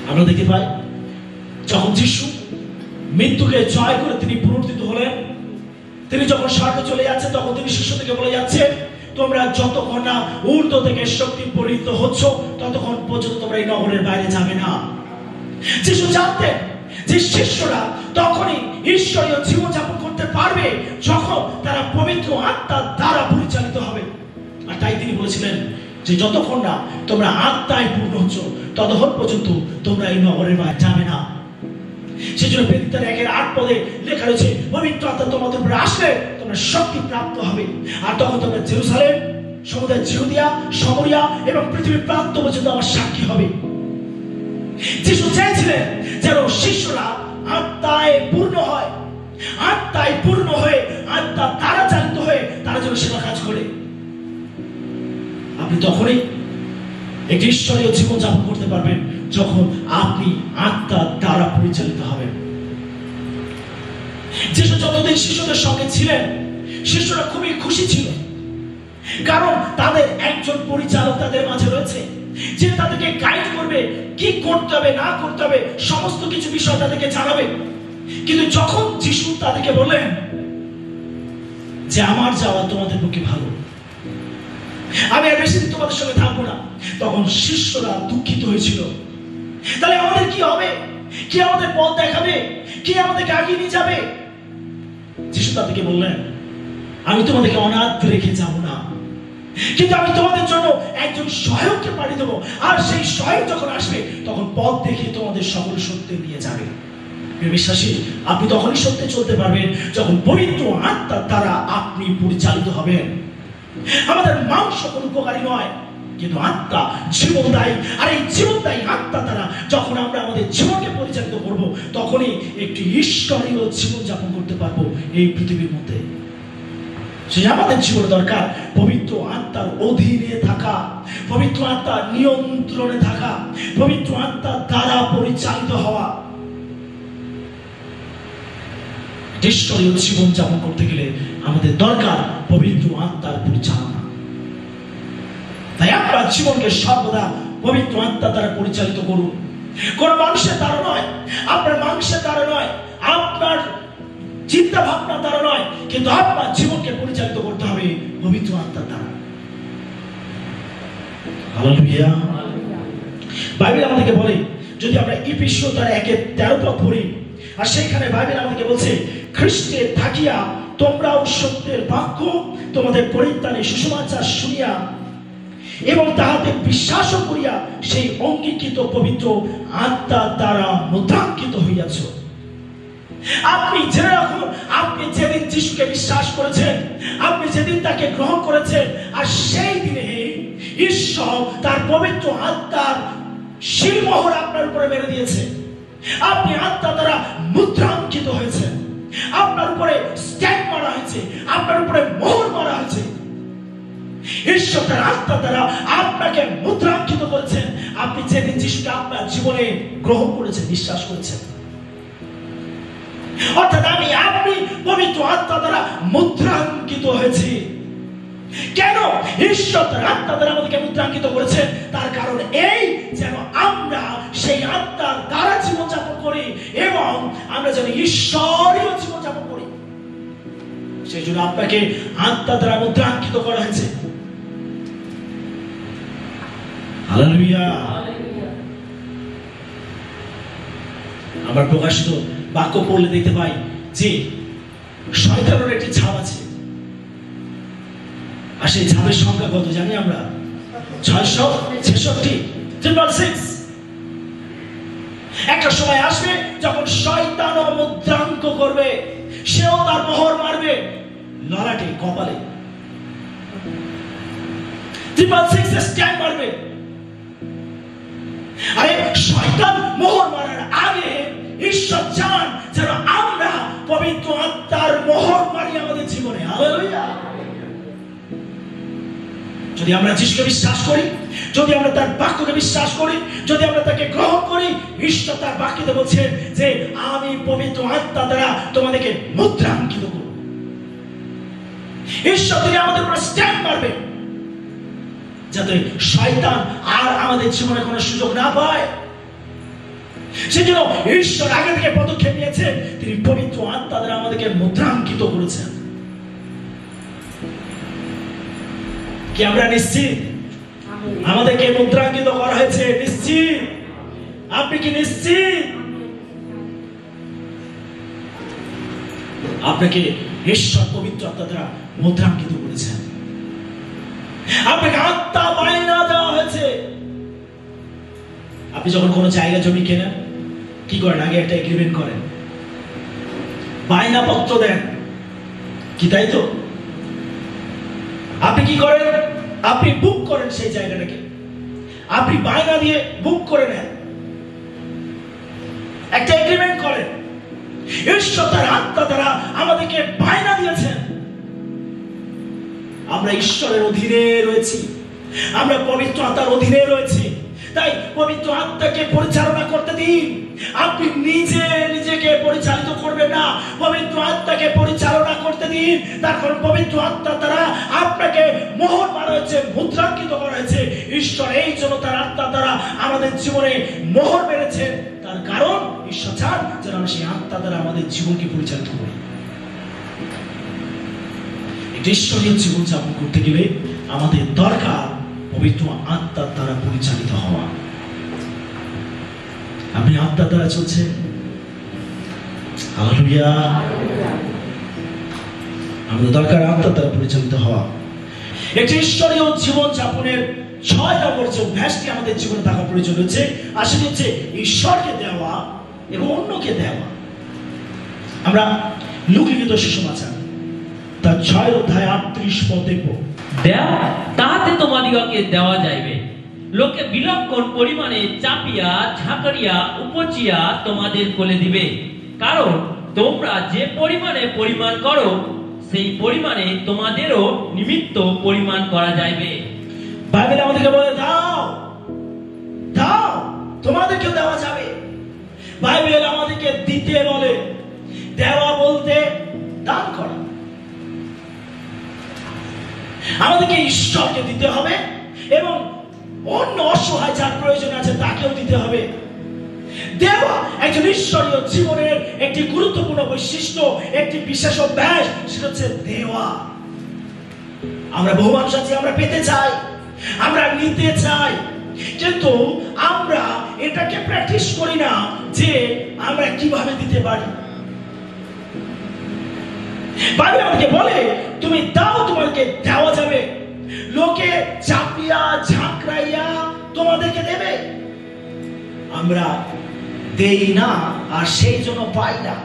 আমরা দেখতে পাই যখন যিশু মৃত্যুকে জয় করে তিনি পুনরুত্থিত হলেন, তিনি যখন স্বর্গে চলে যাচ্ছে তখন তিনি শিষ্যদেরকে বলে যাচ্ছে তোমরা যতক্ষণ না ঊর্ধ্ব থেকে শক্তি পরিণত হচ্ছ ততক্ষণ পর্যন্ত তোমরা এই নগরের বাইরে যাবে না। যিশু জানতেন যে শিষ্যরা তখনই ঈশ্বরীয় জীবনযাপন করতে পারবে যখন তারা পবিত্র আত্মার দ্বারা পরিচালিত হবে। আর তাই তিনি বলেছিলেন যে যতক্ষণ না তোমরা আত্মায় পূর্ণ হচ্ছ ততক্ষণ পর্যন্ত তোমরা এই নগরের বাইরে যাবে না। সেজন্য প্রেরিতদের 1:8 পদে লেখা রয়েছে পবিত্র আত্মা তোমাদের উপরে আসলে তোমরা শক্তি প্রাপ্ত হবে, আর তখন তোমরা জেরুজালেম, সমুদ্র জিহুদিয়া, সামরিয়া এবং পৃথিবীর প্রান্ত পর্যন্ত আমার সাক্ষী হবে। যিশু চেয়েছিলেন যেন শিষ্যরা আত্মায় পূর্ণ হয়, আত্মায় পূর্ণ হয়ে আত্মা দ্বারা চালিত হয়ে তারা যেন সেবা কাজ করে। আপনি তখনই একটি ঈশ্বরীয় জীবন যাপন করতে পারবেন যখন আপনি আত্মার দ্বারা পরিচালিত হবেন। যিশু যতদিন শিশুদের সঙ্গে ছিলেন শিশুরা খুবই খুশি ছিল, কারণ তাদের একজন পরিচালক তাদের মাঝে রয়েছে যে তাদেরকে গাইড করবে, কি করতে হবে না করতে হবে সমস্ত কিছু বিষয় তাদেরকে জানাবে। কিন্তু যখন যিশু তাদেরকে বললেন যে আমার যাওয়া তোমাদের পক্ষে ভালো, আমি আর বেশি দিন তোমাদের সঙ্গে থাকবো না, তখন শিষ্যরা দুঃখিত হয়েছিল। তাহলে আমাদের কি হবে? কে আমাদের পথ দেখাবে? কে আমাদেরকে আগিয়ে নিয়ে যাবে? যিশু তাদেরকে বললেন আমি তোমাদেরকে অনাথ রেখে যাব না, কিন্তু আমি তোমাদের জন্য একজন সহায়ককে পাঠিয়ে দেবো, আর সেই সহায়ক যখন আসবে তখন পথ দেখে তোমাদের সকল সত্যে নিয়ে যাবে। বিশ্বাসী, আপনি তখনই সত্যে চলতে পারবেন যখন পবিত্র আত্মার দ্বারা আপনি পরিচালিত হবেন। আমাদের মাংস কোনো উপকারী নয়, কিন্তু আত্মা জীবনদায়ী, আর এই জীবনদায়ী আত্মা দ্বারা যখন আমরা আমাদের জীবনকে পরিচালিত করব, তখনই একটি ঈশ্বরীয় জীবন যাপন করতে পারবো এই পৃথিবীর মধ্যে। সেই আমাদের জীবন দরকার পবিত্র আত্মার অধীনে থাকা, পবিত্র আত্মার নিয়ন্ত্রণে থাকা, পবিত্র আত্মার দ্বারা পরিচালিত হওয়া। ঈশ্বরীয় জীবন যাপন করতে গেলে আমাদের দরকার পবিত্র আত্মার পরিচালনা। তাই আপনার জীবনকে সর্বদা পবিত্র আত্মা দ্বারা পরিচালিত করুন। কোন মানুষের দ্বারা নয়, আপনার মাংসের দ্বারা নয়, আপনার চিন্তা ভাবনা দ্বারা নয়, কিন্তু আপনার জীবনকে পরিচালিত করতে হবে পবিত্র আত্মার দ্বারা। হালেলুয়া। বাইবেল আমাদেরকে বলে, যদি আমরা ইফিসীয় 1:13 পড়ি, আর সেইখানে বাইবেল আমাদেরকে বলছে, খ্রিস্টে থাকিয়া তোমরাও সত্যের বাক্য তোমাদের পরিত্রাণে সুসমাচার শুনিয়া এবং তাহাতে বিশ্বাস করিয়া সেই অঙ্গীকৃত পবিত্র আত্মার দ্বারা মুদ্রাঙ্কিত হইয়াছ। আপনি জেনে রাখুন, আপনি যেদিন যিশুকে বিশ্বাস করেছেন, আপনি যেদিন তাকে গ্রহণ করেছেন, আর সেই দিনে ঈশ্বর তার পবিত্র আত্মার শিলমোহর আপনার উপরে মেরে দিয়েছে। আপনি আত্মা দ্বারা মুদ্রাঙ্কিত হয়েছে, আপনার উপরে স্ট্যাম্প মারা হয়েছে, আপনার উপরে মোহর মারা হয়েছে। ঈশ্বর তার আত্মা দ্বারা আপনাকে মুদ্রাঙ্কিত করেছেন, আপনি যেদিন যিশুকে আপনার জীবনে গ্রহণ করেছেন, বিশ্বাস করেছেন। অর্থাৎ আপনি পবিত্র আত্মা দ্বারা মুদ্রাঙ্কিত হয়েছে। কেন ঈশ্বর তার আত্মা দ্বারা আমাদেরকে মুদ্রাঙ্কিত করেছেন? তার কারণ এই, যেন আমরা সেই আত্মার দ্বারা জীবনযাপন করি এবং আমরা যেন ঈশ্বরীয় জীবনযাপন করি। সেই জন্য আপনাকে আত্মা দ্বারা মুদ্রাঙ্কিত করা হয়েছে। হালেলুয়া। আমরা প্রকাশিত বাক্য পড়লে দেখতে পাই যে শয়তানের একটি ছাপ আছে, আর সেই ছাপের সংখ্যা কত জানি আমরা? 666। একটা সময় আসবে যখন শয়তানও মুদ্রাঙ্ক করবে, সেও তার মোহর মারবে ললাটে, কপালে। 666 স্ট্যাম্প মারবে। আরে শয়তান মোহর মারার আগে ঈশ্বর চান যেন আমরা পবিত্র আত্মার মোহর মারি আমাদের জীবনে। হালেলুয়া। যদি আমরা যিশুকে বিশ্বাস করি, যদি আমরা তার বাক্যকে বিশ্বাস করি, যদি আমরা তাকে গ্রহণ করি, ঈশ্বর তার বাক্যতে বলছেন যে আমি পবিত্র আত্মা দ্বারা তোমাদেরকে মুদ্রাঙ্কিত করব। ঈশ্বর তিনি আমাদের উপর স্ট্যাম্প মারবে যাতে শয়তান আর আমাদের জীবনে কোনো সুযোগ না পায়। সেজন্য ঈশ্বর আগে থেকে পদক্ষেপ নিয়েছেন, তিনি পবিত্র আত্মা দ্বারা আমাদেরকে মুদ্রাঙ্কিত করেছেন। কি আমরা নিশ্চিত আমাদেরকে মুদ্রাঙ্কিত করা হয়েছে? নিশ্চিত। আপনি কি নিশ্চিত? আপনাকে ঈশ্বর পবিত্র আত্মা দ্বারা মুদ্রাঙ্কিত করেছেন। আপনাকে আত্মা বায়না দেওয়া হয়েছে। আপনি যখন কোনো জায়গা জমি কেনেন, কি করেন? আগে একটা এগ্রিমেন্ট করেন, বায়না পত্র দেন, কি তাই তো? আপনি কি করেন? আপনি বুক করেন সেই জায়গাটাকে, আপনি বায়না দিয়ে বুক করে নেন, একটা এগ্রিমেন্ট করেন। ঈশ্বর তার আত্মা দ্বারা আমাদেরকে বায়না দিয়েছেন। আমরা ঈশ্বরের অধীনে রয়েছি, আমরা পবিত্র আত্মার অধীনে রয়েছি। তাই পবিত্র আত্মাকে পরিচালনা করতে দিন। আপনি নিজেকে পরিচালিত করবেন না, পবিত্র আত্মাকে পরিচালনা করতে দিন। তার কারণ পবিত্র আত্মা দ্বারা আপনাকে মোহর মারা হয়েছে, মুদ্রাঙ্কিত করা হয়েছে। ঈশ্বর এই জন্য তার আত্মা দ্বারা আমাদের জীবনে মোহর মেরেছেন। তার কারণ ঈশ্বর চান যেন আমরা সেই আত্মা দ্বারা আমাদের জীবনকে পরিচালিত করি। ঈশ্বরীয় জীবন যাপন করতে গেলে আমাদের দরকার পবিত্র আত্মার দ্বারা পরিচালিত হওয়া। আপনি আত্মার দ্বারা চলছেন? হালেলুয়া। আমাদের দরকার আত্মার দ্বারা পরিচালিত হওয়া। একটি ঈশ্বরীয় জীবন যাপনের 6 নম্বর যে অভ্যাসটি আমাদের জীবনে থাকা প্রয়োজন হচ্ছে, আর সেটি হচ্ছে ঈশ্বরকে দেওয়া এবং অন্যকে দেওয়া। আমরা লূকা লিখিত সুসমাচার তার 6 অধ্যায় 38 পদ দেখব। দেও, তাহাতে তোমাদিগকে দেওয়া যাইবে, লোকে বিলক্ষণ পরিমাণে চাপিয়া ঝাঁকড়িয়া উপচিয়া তোমাদের কোলে দিবে, কারণ তোমরা যে পরিমাণে পরিমাণ করো সেই পরিমাণে তোমাদেরও নিমিত্ত পরিমাণ করা যাইবে। বাইবেল আমাদেরকে বলে দাও দাও, তোমাদেরকে দেওয়া যাবে। বাইবেল আমাদেরকে দিতে বলে। দেওয়া বলতে দান করা। আমাদেরকে ঈশ্বরকে দিতে হবে এবং অন্য অসহায় যার প্রয়োজন আছে তাকেও দিতে হবে। দেওয়া একজন ঈশ্বরীয় জীবনের একটি গুরুত্বপূর্ণ বৈশিষ্ট্য, একটি বিশেষ অভ্যাস, সেটা হচ্ছে দেওয়া। আমরা বহু মানুষ আছি, আমরা পেতে চাই, আমরা নিতে চাই, কিন্তু আমরা এটাকে প্র্যাকটিস করি না যে আমরা কিভাবে দিতে পারি। বাইবেল আমাদেরকে বলে তুমি দাও, তোমাকে দেওয়া যাবে, লোকে চাপিয়া ঝাঁকড়াইয়া তোমাদেরকে দেবে। আমরা দেই না আর সেই জন্য পাই না।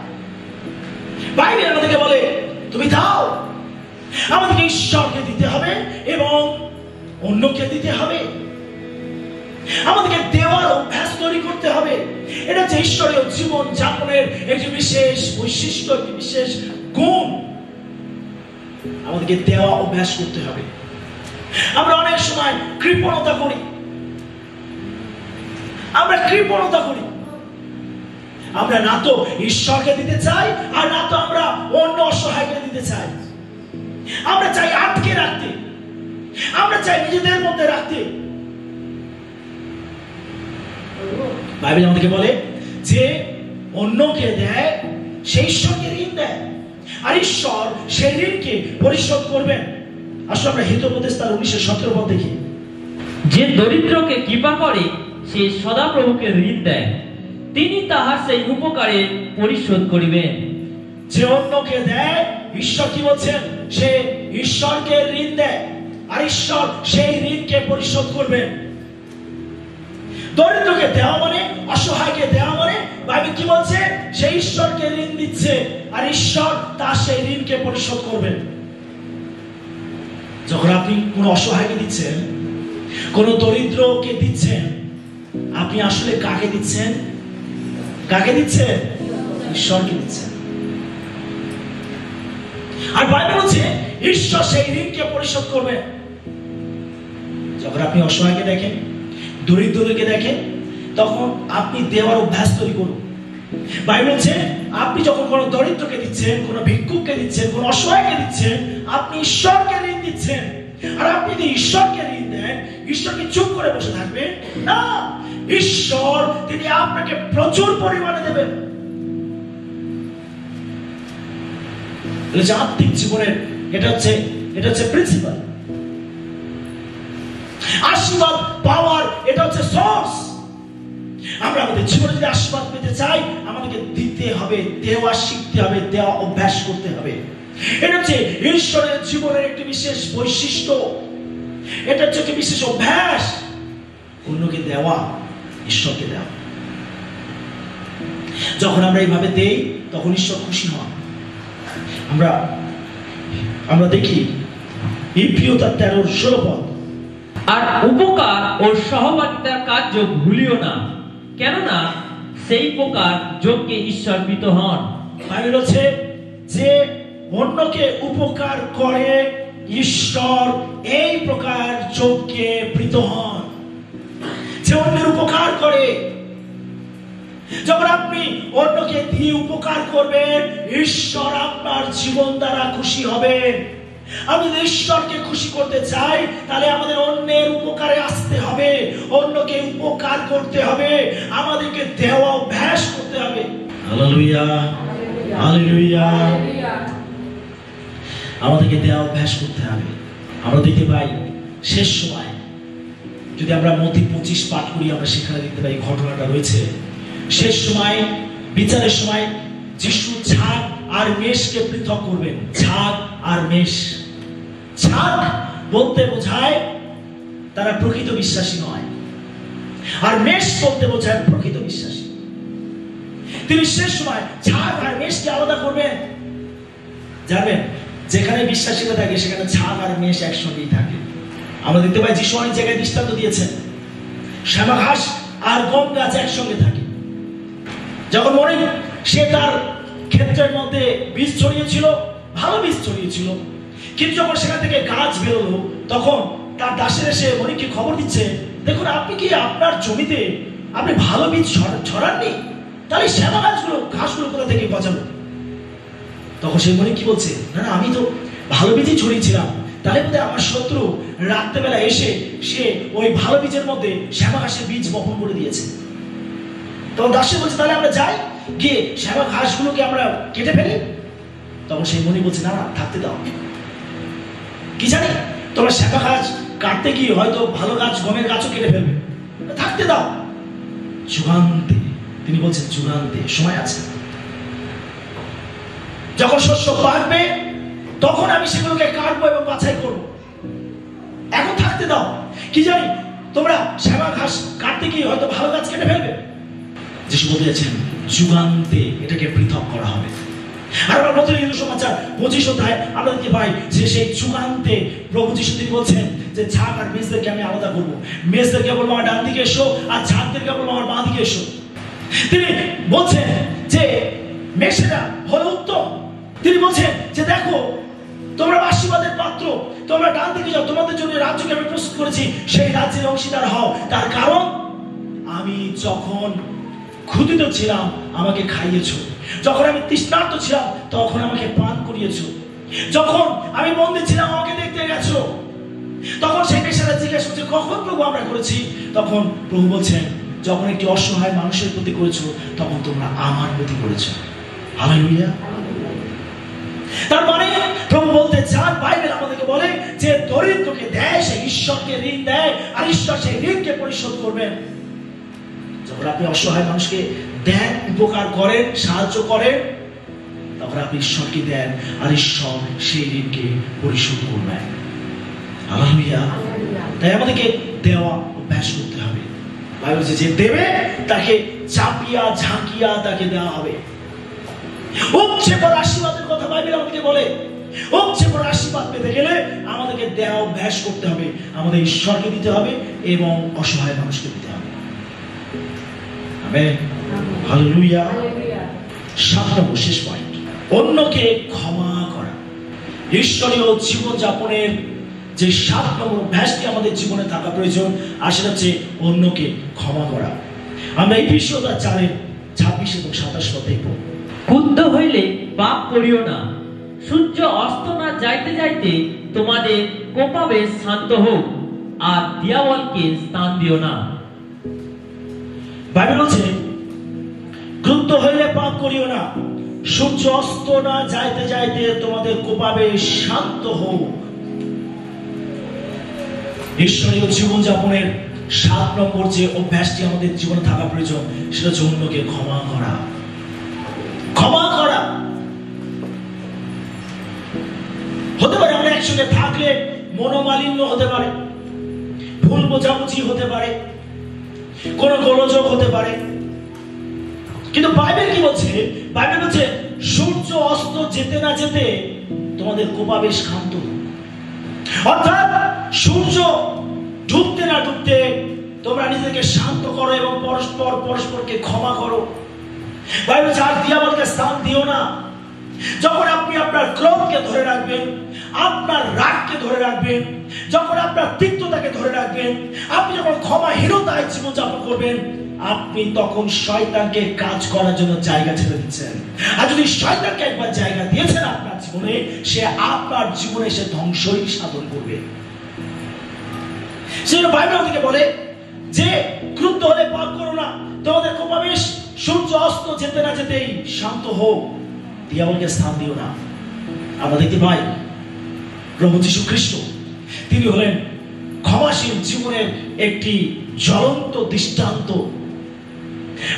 বাইবেল আমাদেরকে বলে তুমি দাও। আমাদেরকে ঈশ্বরকে দিতে হবে এবং অন্যকে দিতে হবে। আমাদেরকে দেওয়ার অভ্যাস তৈরি করতে হবে। এটা হচ্ছে ঈশ্বরীয় জীবন যাপনের একটি বিশেষ বৈশিষ্ট্য, একটি বিশেষ গুণ। আমাদেরকে দেওয়া অভ্যাস করতে হবে। আমরা অনেক সময় কৃপণতা করি, আমরা না তো ঈশ্বরকে দিতে চাই আর না তো আমরা অন্য অসহায়কে দিতে চাই। আমরা চাই আটকে রাখতে, আমরা চাই নিজেদের মধ্যে রাখতে। বাইবেল আমাদেরকে বলে যে অন্যকে দেয় সেই ঈশ্বরকে ঋণ দেয়, আর ঈশ্বর সেই ঋণকে পরিশোধ করবেন। আসলে আমরা হিতোপদেশ তার 19:17 পদ দেখি। যে দরিদ্রকে কৃপা করে সে সদাপ্রভুকে ঋণ দেয়, তিনি তাহার সেই উপকারে পরিশোধ করিবেন। যে অন্যকে দেয়, ঈশ্বর কি বলছেন? সে ঈশ্বরকে ঋণ দেয় আর ঈশ্বর সেই ঋণকে পরিশোধ করবেন। দরিদ্রকে দেওয়া মানে, অসহায়কে দেওয়া মানে, বাইবেল কি বলছে? সে ঈশ্বরকে ঋণ দিচ্ছে আর ঈশ্বর তার সেই ঋণকে পরিশোধ করবেন। যখন আপনি কোন অসহায়কে দিচ্ছেন, কোন দরিদ্রকে দিচ্ছেন, আপনি আসলে কাকে দিচ্ছেন? ঈশ্বরকে দিচ্ছেন। আর বাইবেল বলছে ঈশ্বর সেই ঋণকে পরিশোধ করবে। যখন আপনি অসহায়কে দেখেন, দরিদ্রকে দেখেন, তখন আপনি দেওয়ার অভ্যাস তৈরি করুন। বাইবেল বলছে আপনি যখন কোন দরিদ্রকে দিচ্ছেন, কোন ভিক্ষুককে দিচ্ছেন, কোন অসহায়কে দিচ্ছেন, আপনি ঈশ্বরকে ঋণ দিচ্ছেন। আর আপনি যদি ঈশ্বরকে ঋণ দেন, ঈশ্বরকে চুপ করে বসে থাকবেন না। ঈশ্বর তিনি আপনাকে প্রচুর পরিমাণে দেবেন। আত্মিক জীবনের এটা হচ্ছে প্রিন্সিপাল। আশীর্বাদ পাওয়ার এটা হচ্ছে সোর্স। আমরা আমাদের জীবনে যদি আশীর্বাদ পেতে চাই, আমাদেরকে দিতে হবে, দেওয়া শিখতে হবে, দেওয়া অভ্যাস করতে হবে। এটা হচ্ছে ঈশ্বরের জীবনের একটি বিশেষ বৈশিষ্ট্য, এটা হচ্ছে একটি বিশেষ অভ্যাস। অন্যকে দেওয়া, ঈশ্বরকে দেওয়া। যখন আমরা এইভাবে দেই, তখন ঈশ্বর খুশি হন। আমরা দেখি ইব্রিয় 13:16 পদ। আর উপকার ও সহভাগিতার কার্য ভুলিও না, কেননা সেই প্রকার যোগ্যে ঈশ্বর প্রীত হন। বাইবেল বলছে যে অন্যকে উপকার করে ঈশ্বর এই প্রকার যোগ্যে প্রীত হন। যে অন্যের উপকার করে, যখন আপনি অন্যকে দিয়ে উপকার করবেন, ঈশ্বর আপনার জীবন দ্বারা খুশি হবেন। আমি যদি ঈশ্বরকে খুশি করতে চাই, তাহলে আমাদের অন্যের উপকারে আসতে হবে, অন্যকে উপকার করতে হবে, আমাদেরকে দেওয়া অভ্যাস করতে হবে। Hallelujah, hallelujah. আমাদেরকে দেওয়া অভ্যাস করতে হবে। আমরা দেখতে পাই শেষ সময়, যদি আমরা মতি 25 পাঠ করি, আমরা সেখানে দেখতে পাই ঘটনাটা রয়েছে। শেষ সময়, বিচারের সময় যিশু ঝাঁক আর মেষকে পৃথক করবেন। ঝাঁক আর মেষ, ঝাঁক বলতে বোঝায় তারা প্রকৃত বিশ্বাসী নয়, আর মেষ বলতে বোঝায় প্রকৃত বিশ্বাসী। তিনি শেষ সময় ছাগ আর মেষকে আলাদা করবেন। জানেন, যেখানে বিশ্বাসীরা থাকে সেখানে ছাগ আর মেষ একসঙ্গেই থাকে। আমরা দেখতে পাই যিশু অনেক জায়গায় দৃষ্টান্ত দিয়েছেন, শ্যামা ঘাস আর গম গাছ একসঙ্গে থাকে। যখন মনে সে তার ক্ষেত্রের মধ্যে বীজ ছড়িয়েছিল, ভালো বীজ ছড়িয়েছিল, কিন্তু যখন সেখান থেকে গাছ বেরোলো তখন তার দাসের এসে মনিককে খবর দিচ্ছে, দেখুন আপনি কি আপনার জমিতে আপনি ভালো বীজ ছড়াননি, তাহলে শ্যামা ঘাসগুলো কোথা থেকে গজালো? তখন সেই মনিক কি বলছে, না না, আমি তো ভালো বীজই ছড়িয়েছিলাম, তাহলে বোধহয় আমার শত্রু রাত্রেবেলা এসে সে ওই ভালো বীজের মধ্যে শ্যামা ঘাসের বীজ বপন করে দিয়েছে। তখন দাসে বলছে, তাহলে আমরা যাই, গিয়ে শ্যামা ঘাসগুলোকে আমরা কেটে ফেলি। তখন সেই মনিক বলছে, না না, থাকতে দাও। কি জানি তোমরা শ্যামা ঘাস কাটতে গিয়ে হয়তো ভালো গাছ গমের গাছও কেটে ফেলবে, থাকতে দাও। যুগান্তে, তিনি বলছেন যুগান্তে সময় আছে, যখন শস্য পাকবে তখন আমি সেগুলোকে কাটবো এবং বাছাই করবো, এখন থাকতে দাও। কি জানি তোমরা শ্যামা ঘাস কাটতে গিয়ে হয়তো ভালো গাছ কেটে ফেলবে। যিশু বলেছেন যুগান্তে এটাকে পৃথক করা হবে। আর আমরা নতুন হিন্দু সমাচার 25 অধ্যায় আমরা দেখতে পাই যে সেই যুগান্তে প্রভু যিশু তিনি বলছেন যে ছাগ আর মেষদেরকে আমি আলাদা করবো, মেষদেরকে বলবো আমার ডান দিকে এসো, আর ছাগদেরকে বলবো আমার বাঁ দিকে এসো। তিনি বলছেন যে মেষেরা হলো উত্তম। তিনি বলছেন যে দেখো তোমরা আশীর্বাদের পাত্র, তোমরা ডান দিকে যাও, তোমাদের জন্য রাজ্যকে আমি প্রস্তুত করেছি, সেই রাজ্যের অংশীদার হও। তার কারণ আমি যখন ক্ষুধিত ছিলাম আমাকে খাইয়েছো, যখন আমি তৃষ্ণার্ত ছিলাম তখন আমাকে পান করিয়েছো, যখন আমি বন্দী ছিলাম আমাকে দেখতে গেছো। তখন সেই মেষেরা জিজ্ঞেস করছে, কখন প্রভু আমরা করেছি? তখন প্রভু বলছেন, যখন একটি অসহায় মানুষের প্রতি করেছো তখন তোমরা আমার প্রতি করেছো। হালেলুয়া। তার মানে প্রভু বলতে চান, বাইবেল আমাদেরকে বলে যে দরিদ্রকে দেয় সে ঈশ্বরকে ঋণ দেয়, আর ঈশ্বর সেই ঋণকে পরিশোধ করবেন। যখন আপনি অসহায় মানুষকে দেন, উপকার করেন, সাহায্য করেন, তখন আপনি ঈশ্বরকে দেন আর ঈশ্বর সেই ঋণকে পরিশোধ করবেন। হালেলুয়া। তাই আমাদেরকে দেওয়া অভ্যাস করতে হবে। বাইবেল যে দেবে তাকে চাপিয়া ঝাঁকিয়া তাকে দেওয়া হবে। উপচে পড়া আশীর্বাদের কথা বাইবেল আমাদেরকে বলে। উপচে পড়া আশীর্বাদ পেতে গেলে আমাদেরকে দেওয়া অভ্যাস করতে হবে, আমাদের ঈশ্বরকে দিতে হবে এবং অসহায় মানুষকে দিতে হবে। Amen, hallelujah. 7 নম্বর শেষ পয়েন্ট, অন্যকে ক্ষমা করা। ঈশ্বরীয় জীবনযাপনের যে 7 নম্বর অভ্যাসটি আমাদের জীবনে থাকা প্রয়োজন, আর সেটা হচ্ছে অন্যকে ক্ষমা করা। আমরা এই বিষয়টা 4:26 এবং 27 পদে পড়ব। ক্রুদ্ধ হইলে পাপ করিও না, সূর্য অস্ত না যাইতে যাইতে তোমাদের কোপাবে শান্ত হোক, আর দিয়াবলকে স্থান দিও না। বাইবেল বলছে ক্রুদ্ধ হইলে পাপ করিও না, সূর্য অস্ত না যাইতে যাইতে তোমাদের কোপাবে শান্ত হোক। ঈশ্বরীয় জীবনযাপনের 7 নম্বর যে অভ্যাসটি আমাদের জীবনে থাকা প্রয়োজন, সেটা হচ্ছে অন্যকে ক্ষমা করা। ক্ষমা করা। হতে পারে আমরা একসঙ্গে থাকলে মনোমালিন্য হতে পারে, ভুল বোঝাবুঝি হতে পারে, কোন গোলযোগ হতে পারে, কিন্তু বাইবেল কি বলছে? বাইবেল বলছে সূর্য অস্ত যেতে না যেতে তোমাদের কোপাবে শান্ত। অর্থাৎ সূর্য ডুবতে না ডুবতে তোমরা নিজেকে শান্ত করো এবং পরস্পরকে ক্ষমা করো। বাইবেল আর দিয়াবলকে স্থান দিও না। যখন আপনি আপনার ক্রোধকে ধরে রাখবেন, আপনার রাগকে ধরে রাখবেন, যখন আপনার তিক্ততাকে ধরে রাখবেন, আপনি যখন ক্ষমাহীনতায় জীবনযাপন করবেন, আপনি তখন শয়তানকে কাজ করার জন্য জায়গা ছেড়ে দিচ্ছেন। আর যদি শয়তানকে একবার জায়গা দিয়েছেন আপনার জীবনে, সে আপনার জীবনে সে ধ্বংসই সাধন করবে। সেই বাইবেল থেকে বলে যে ক্রুদ্ধ হলে পাপ করো না, তোমাদের কোপাবে সূর্য অস্ত যেতে না যেতেই শান্ত হোক, দিয়াবলকে স্থান দিও না। আমরা দেখতে পাই প্রভু যীশু খ্রিস্ট তিনি হলেন ক্ষমাশীল জীবনের একটি জ্বলন্ত দৃষ্টান্ত।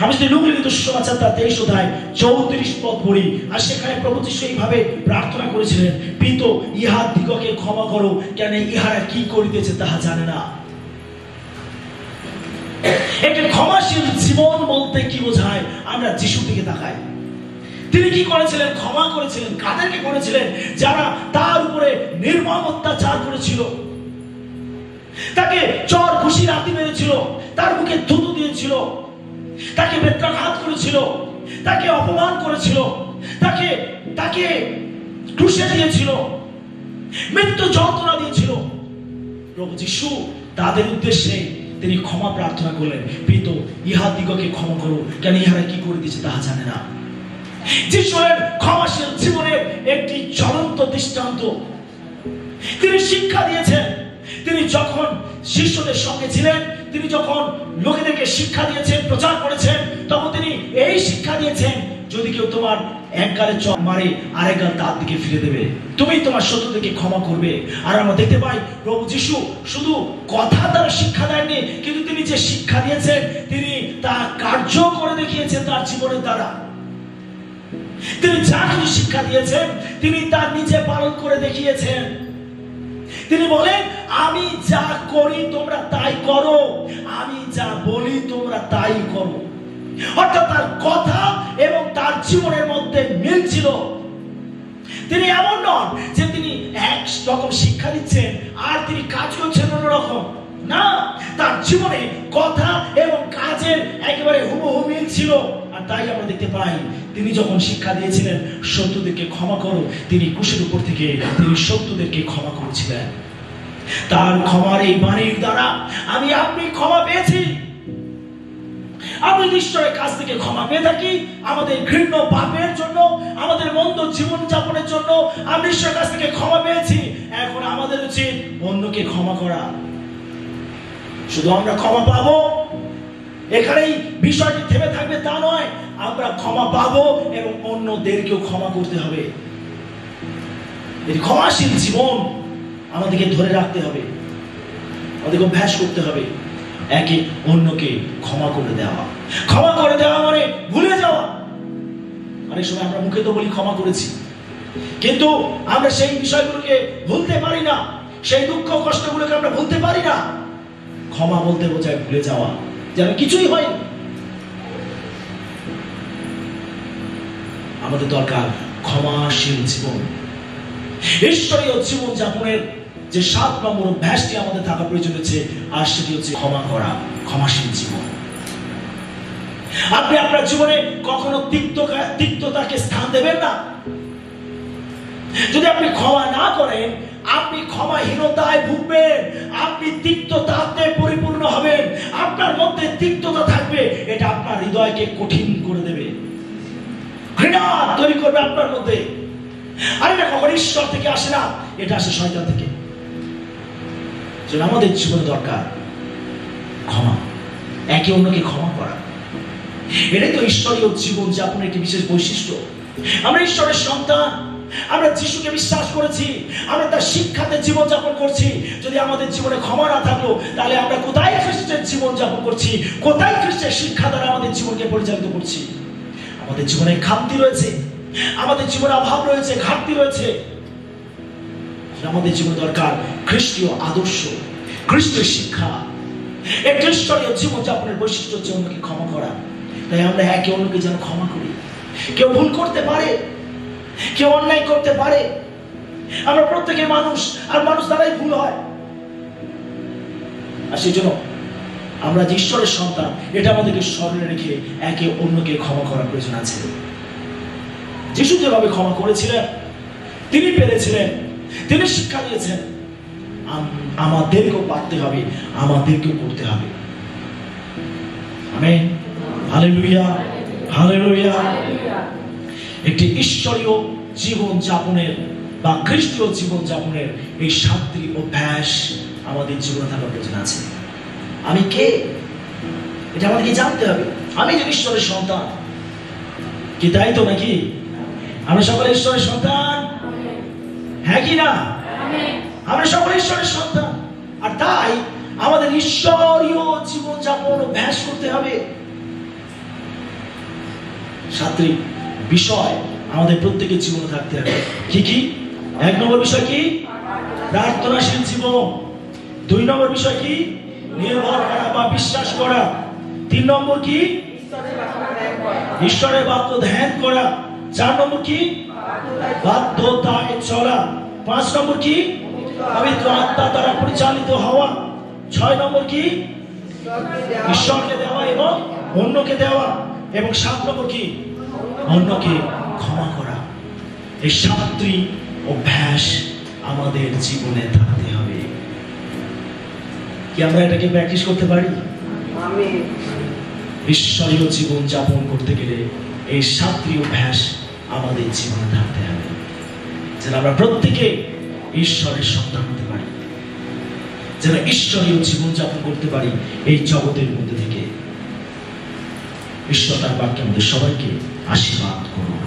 আমি যদি লুক লিখিত সুসমাচার তার 23 অধ্যায় 34 পদ পড়ি, আর সেখানে প্রভু যীশু এইভাবে প্রার্থনা করেছিলেন, পিতা ইহাদিগকে ক্ষমা করো, কেন ইহারা কি করিতেছে তাহা জানে না। একটি ক্ষমাশীল জীবন বলতে কি বোঝায়? আমরা যিশুর দিকে তাকাই। তিনি কি করেছিলেন? ক্ষমা করেছিলেন। কাদেরকে করেছিলেন? যারা তার উপরে নির্মম অত্যাচার করেছিল, তাকে চর ঘুষি লাথি মেরেছিল, তার মুখে থুতু দিয়েছিল, তাকে বেত্রাঘাত করেছিল, তাকে অপমান করেছিল, তাকে তাকে ক্রুশে দিয়েছিল, মৃত্যু যন্ত্রণা দিয়েছিল। প্রভু যিশু তাদের উদ্দেশ্যে তিনি ক্ষমা প্রার্থনা করলেন, পিতা ইহাদিগকে ক্ষমা করো, কেন ইহারা কি করে দিয়েছে তাহা জানে না। যিশুর ক্ষমাশীল জীবনের একটি জ্বলন্ত দৃষ্টান্ত। তিনি শিক্ষা দিয়েছেন। তিনি যখন শিষ্যদের সঙ্গে ছিলেন, তিনি যখন লোকেদেরকে শিক্ষা দিয়েছেন, প্রচার করেছেন, তখন তিনি এই শিক্ষা দিয়েছেন, যদি কেউ তোমার এক গালে চড় মারে আরেক গাল তার দিকে ফিরে দেবে, তুমি তোমার শত্রুদেরকে ক্ষমা করবে। আর আমরা দেখতে পাই প্রভু যিশু শুধু কথা দ্বারা শিক্ষা দেননি, কিন্তু তিনি যে শিক্ষা দিয়েছেন তিনি তা কার্য করে দেখিয়েছেন তার জীবনের দ্বারা। তিনি যা কিছু শিক্ষা দিয়েছেন তিনি তার নিজে পালন করে দেখিয়েছেন। তিনি বলেন, আমি যা করি তোমরা তাই করো, আমি যা বলি তোমরা তাই করো। অর্থাৎ তার কথা এবং তার জীবনের মধ্যে মিল ছিল। তিনি এমন নন যে তিনি এক রকম শিক্ষা দিচ্ছেন আর তিনি কাজ করছেন অন্যরকম। না, তার জীবনে কথা এবং কাজের একেবারে হুবহু মিল ছিল। আর তাই আমরা দেখতে পাই তিনি যখন শিক্ষা দিয়েছিলেন শত্রুদেরকে ক্ষমা করো, তিনি ক্রুশের উপর থেকে তিনি শত্রুদেরকে ক্ষমা করেছিলেন। তার ক্ষমার এই বাণীর দ্বারা আমি আপনি ক্ষমা পেয়েছি। আমরা ঈশ্বরের কাছ থেকে ক্ষমা পেয়ে থাকি আমাদের ঘৃণ্য পাপের জন্য, আমাদের মন্দ জীবন যাপনের জন্য আমরা ঈশ্বরের কাছ থেকে ক্ষমা পেয়েছি। এখন আমাদের উচিত অন্যকে ক্ষমা করা। শুধু আমরা ক্ষমা পাবো এখানেই বিষয়টি থেমে থাকবে তা নয়, আমরা ক্ষমা পাবো এবং অন্যদেরকেও ক্ষমা করতে হবে। এই ক্ষমাশীল জীবন আমাদেরকে ধরে রাখতে হবে, আমাদেরকে অভ্যাস করতে হবে একে অন্যকে ক্ষমা করে দেওয়া। ক্ষমা করে দেওয়া মানে ভুলে যাওয়া। অনেক সময় আমরা মুখে তো বলি ক্ষমা করেছি, কিন্তু আমরা সেই বিষয়গুলোকে ভুলতে পারি না, সেই দুঃখ কষ্টগুলোকে আমরা ভুলতে পারি না। ক্ষমা বলতে বোঝায় ভুলে যাওয়া, যেন কিছুই হয়নি। আমাদের দরকার ক্ষমাশীল জীবন। ঈশ্বরীয় জীবন যাপনের যে 7 নম্বর অভ্যাসটি আমাদের থাকা প্রয়োজন হচ্ছে, আর সেটি হচ্ছে ক্ষমা করা, ক্ষমাশীল জীবন। আপনি আপনার জীবনে কখনো তিক্ততাকে স্থান দেবেন না। যদি আপনি ক্ষমা না করেন, আপনি ক্ষমাহীনতায় ভুগবেন, আপনি তিক্ততাতে পরিপূর্ণ হবেন, আপনার মধ্যে তিক্ততা থাকবে, এটা আপনার হৃদয়কে কঠিন করে দেবে, ঘৃণা তৈরি করবে আপনার মধ্যে। আর এটা কখন ঈশ্বর থেকে আসে না, এটা আসে শয়তান থেকে। আমাদের জীবনে দরকার ক্ষমা, একে অন্যকে ক্ষমা করা। এটাই তো ঈশ্বরীয় জীবন যাপনের একটি বিশেষ বৈশিষ্ট্য। আমরা ঈশ্বরের সন্তান, আমরা যিশুকে বিশ্বাস করেছি, আমরা তার শিক্ষাতে জীবন যাপন করছি। যদি আমাদের জীবনে ক্ষমা না থাকলো, তাহলে আমরা কোথায় খ্রিস্টের জীবন যাপন করছি, কোথায় খ্রিস্টের শিক্ষা দ্বারা আমাদের জীবনকে পরিচালিত করছি? আমাদের জীবনে খামতি রয়েছে, আমাদের জীবনে অভাব রয়েছে, ঘাটতি রয়েছে। আমাদের জীবন দরকার খ্রিস্টীয় আদর্শ, খ্রিস্টের শিক্ষা। এই খ্রিস্টীয় জীবন যাপনের বৈশিষ্ট্য হচ্ছে অন্যকে ক্ষমা করা। তাই আমরা একে অন্যকে যেন ক্ষমা করি। কেউ ভুল করতে পারে, কেউ অন্যায় করতে পারে, আমরা প্রত্যেকে মানুষ, আর মানুষ দ্বারাই ভুল হয়। আর সেই জন্য আমরা যে ঈশ্বরের সন্তান, এটা আমাদেরকে স্মরণে রেখে একে অন্যকে ক্ষমা করার প্রয়োজন আছে। যিশু যেভাবে ক্ষমা করেছিলেন, তিনি পেরেছিলেন, তিনি শিক্ষা দিয়েছেন, আমাদেরকেও পারতে হবে, আমাদেরকেও করতে হবে। Amen, hallelujah, hallelujah. একটি ঈশ্বরীয় জীবন যাপনের বা খ্রিস্টীয় জীবন যাপনের এই 7টি অভ্যাস আমাদের জীবনে থাকার প্রয়োজন আছে। আমি কে, এটা আমাদেরকে জানতে হবে। আমি যে ঈশ্বরের সন্তান, কি তাই তো নাকি? আমরা সকলে ঈশ্বরের সন্তান, হ্যাঁ কি না? আমরা সকলে ঈশ্বরের সন্তান। আর তাই আমাদের ঈশ্বরীয় জীবন যাপন অভ্যাস করতে হবে। সাতটি বিষয় আমাদের প্রত্যেকের জীবনে থাকতে হবে। কি কি? 1 নম্বর বিষয় কি? প্রার্থনাশীল জীবন। 2 নম্বর বিষয় কি? নির্ভর করা বা বিশ্বাস করা। 3 নম্বর কি? ঈশ্বরের বাক্য ধ্যান করা। 4 নম্বর কি? বাধ্যতায় চলা। 5 নম্বর কি? পবিত্র আত্মা দ্বারা পরিচালিত হওয়া। 6 নম্বর কি? ঈশ্বরকে দেওয়া এবং অন্যকে দেওয়া। এবং 7 নম্বর কি? অন্যকে ক্ষমা করা। এই 7টি অভ্যাস আমাদের জীবনে থাকতে হবে। কি আমরা এটাকে প্র্যাকটিস করতে পারি? ঈশ্বরীয় জীবন যাপন করতে গেলে এই 7টি অভ্যাস আমাদের জীবনে থাকতে হবে, যেন আমরা প্রত্যেকে ঈশ্বরের সন্তান হতে পারি, যেন ঈশ্বরীয় জীবন যাপন করতে পারি এই জগতের মধ্যে থেকে। ঈশ্বর তার বাক্যে আমাদের সবাইকে আশীর্বাদ করুন।